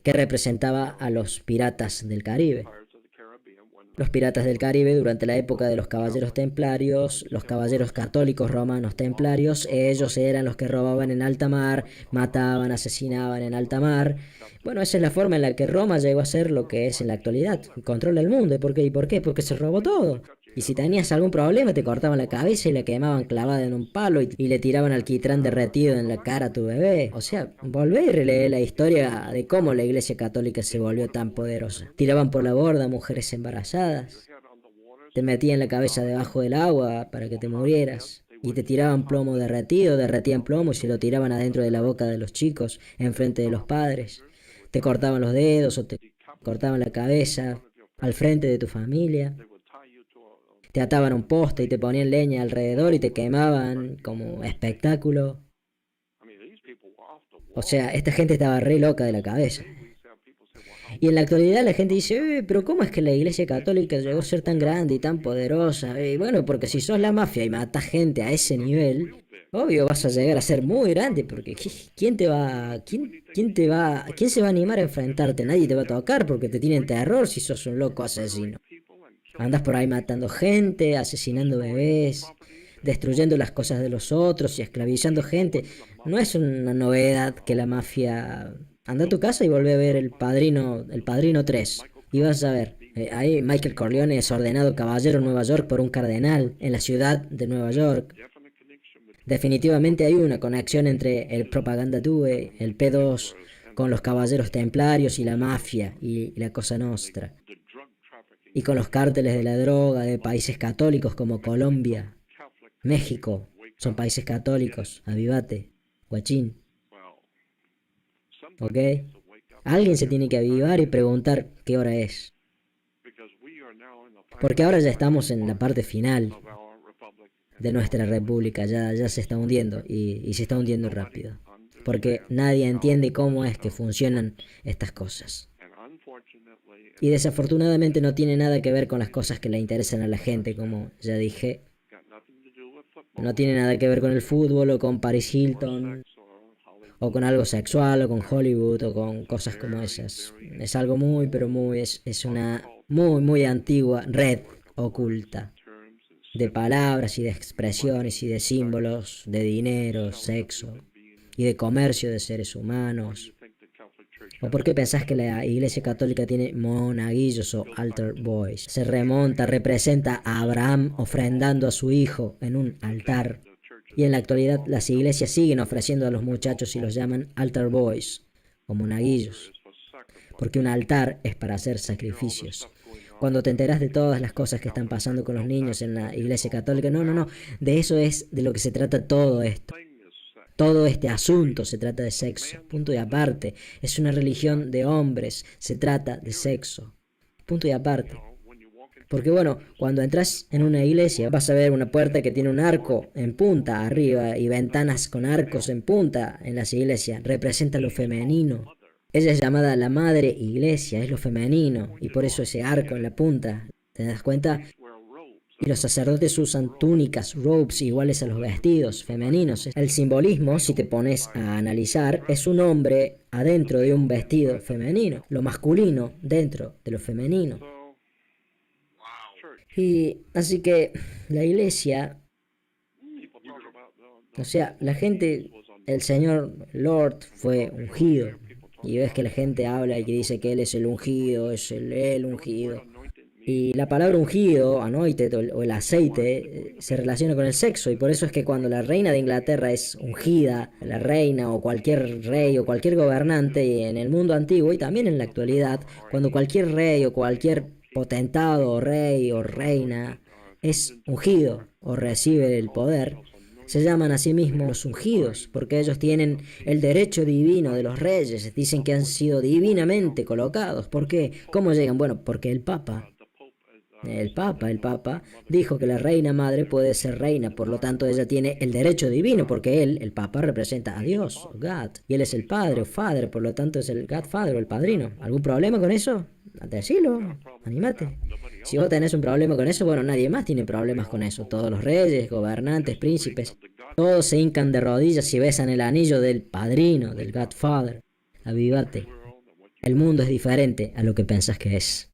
[SPEAKER 1] que representaba a los piratas del Caribe. Los piratas del Caribe durante la época de los caballeros templarios, los caballeros católicos romanos templarios, ellos eran los que robaban en alta mar, mataban, asesinaban en alta mar. Bueno, esa es la forma en la que Roma llegó a ser lo que es en la actualidad. Controla el mundo. ¿Y por qué? Porque se robó todo. Y si tenías algún problema, te cortaban la cabeza y la quemaban clavada en un palo y le tiraban alquitrán derretido en la cara a tu bebé. O sea, volvé y relee la historia de cómo la Iglesia Católica se volvió tan poderosa. Tiraban por la borda a mujeres embarazadas. Te metían la cabeza debajo del agua para que te murieras. Y te tiraban plomo derretido, derretían plomo y se lo tiraban adentro de la boca de los chicos, enfrente de los padres. Te cortaban los dedos o te cortaban la cabeza al frente de tu familia. Te ataban a un poste y te ponían leña alrededor y te quemaban como espectáculo. O sea, esta gente estaba re loca de la cabeza. Y en la actualidad la gente dice, pero ¿cómo es que la Iglesia Católica llegó a ser tan grande y tan poderosa? Y bueno, porque si sos la mafia y matás gente a ese nivel, obvio vas a llegar a ser muy grande, porque ¿quién se va a animar a enfrentarte? Nadie te va a tocar porque te tienen terror si sos un loco asesino. Andas por ahí matando gente, asesinando bebés, destruyendo las cosas de los otros y esclavizando gente. No es una novedad que la mafia... Anda a tu casa y volvé a ver El Padrino 3. Y vas a ver, ahí Michael Corleone es ordenado caballero en Nueva York por un cardenal en la ciudad de Nueva York. Definitivamente hay una conexión entre el Propaganda Due, el P2, con los caballeros templarios y la mafia y la Cosa Nostra. Y con los cárteles de la droga de países católicos como Colombia, México, son países católicos, avivate, guachín. ¿Ok? Alguien se tiene que avivar y preguntar qué hora es. Porque ahora ya estamos en la parte final de nuestra república, ya se está hundiendo y se está hundiendo rápido. Porque nadie entiende cómo es que funcionan estas cosas. Y desafortunadamente no tiene nada que ver con las cosas que le interesan a la gente, como ya dije. No tiene nada que ver con el fútbol o con Paris Hilton o con algo sexual o con Hollywood o con cosas como esas. Es algo es una muy antigua red oculta de palabras y de expresiones y de símbolos, de dinero, sexo y de comercio de seres humanos. ¿O por qué pensás que la Iglesia Católica tiene monaguillos o altar boys? Se representa a Abraham ofrendando a su hijo en un altar. Y en la actualidad las iglesias siguen ofreciendo a los muchachos y los llaman altar boys o monaguillos. Porque un altar es para hacer sacrificios. Cuando te enteras de todas las cosas que están pasando con los niños en la Iglesia Católica, no, de eso es de lo que se trata todo esto. Todo este asunto se trata de sexo, punto y aparte. Es una religión de hombres, se trata de sexo, punto y aparte. Porque bueno, cuando entras en una iglesia vas a ver una puerta que tiene un arco en punta arriba y ventanas con arcos en punta en las iglesias. Representa lo femenino. Ella es llamada la madre iglesia, es lo femenino, y por eso ese arco en la punta. ¿Te das cuenta? Y los sacerdotes usan túnicas, robes iguales a los vestidos femeninos. El simbolismo, si te pones a analizar, es un hombre adentro de un vestido femenino, lo masculino dentro de lo femenino. Y así que la iglesia, o sea, la gente, el Señor Lord fue ungido. Y ves que la gente habla y que dice que Él es el ungido, es el ungido. Y la palabra ungido, anointed o el aceite, se relaciona con el sexo. Y por eso es que cuando la reina de Inglaterra es ungida, la reina o cualquier rey o cualquier gobernante en el mundo antiguo y también en la actualidad, cuando cualquier rey o cualquier potentado o rey o reina es ungido o recibe el poder, se llaman a sí mismos los ungidos, porque ellos tienen el derecho divino de los reyes, dicen que han sido divinamente colocados. ¿Por qué? ¿Cómo llegan? Bueno, porque el Papa dijo que la reina madre puede ser reina, por lo tanto ella tiene el derecho divino, porque él, el Papa, representa a Dios, God, y él es el Padre o Father, por lo tanto es el Godfather o el Padrino. ¿Algún problema con eso? Decilo, anímate. Si vos tenés un problema con eso, bueno, nadie más tiene problemas con eso. Todos los reyes, gobernantes, príncipes, todos se hincan de rodillas y besan el anillo del Padrino, del Godfather. Avívate. El mundo es diferente a lo que pensás que es.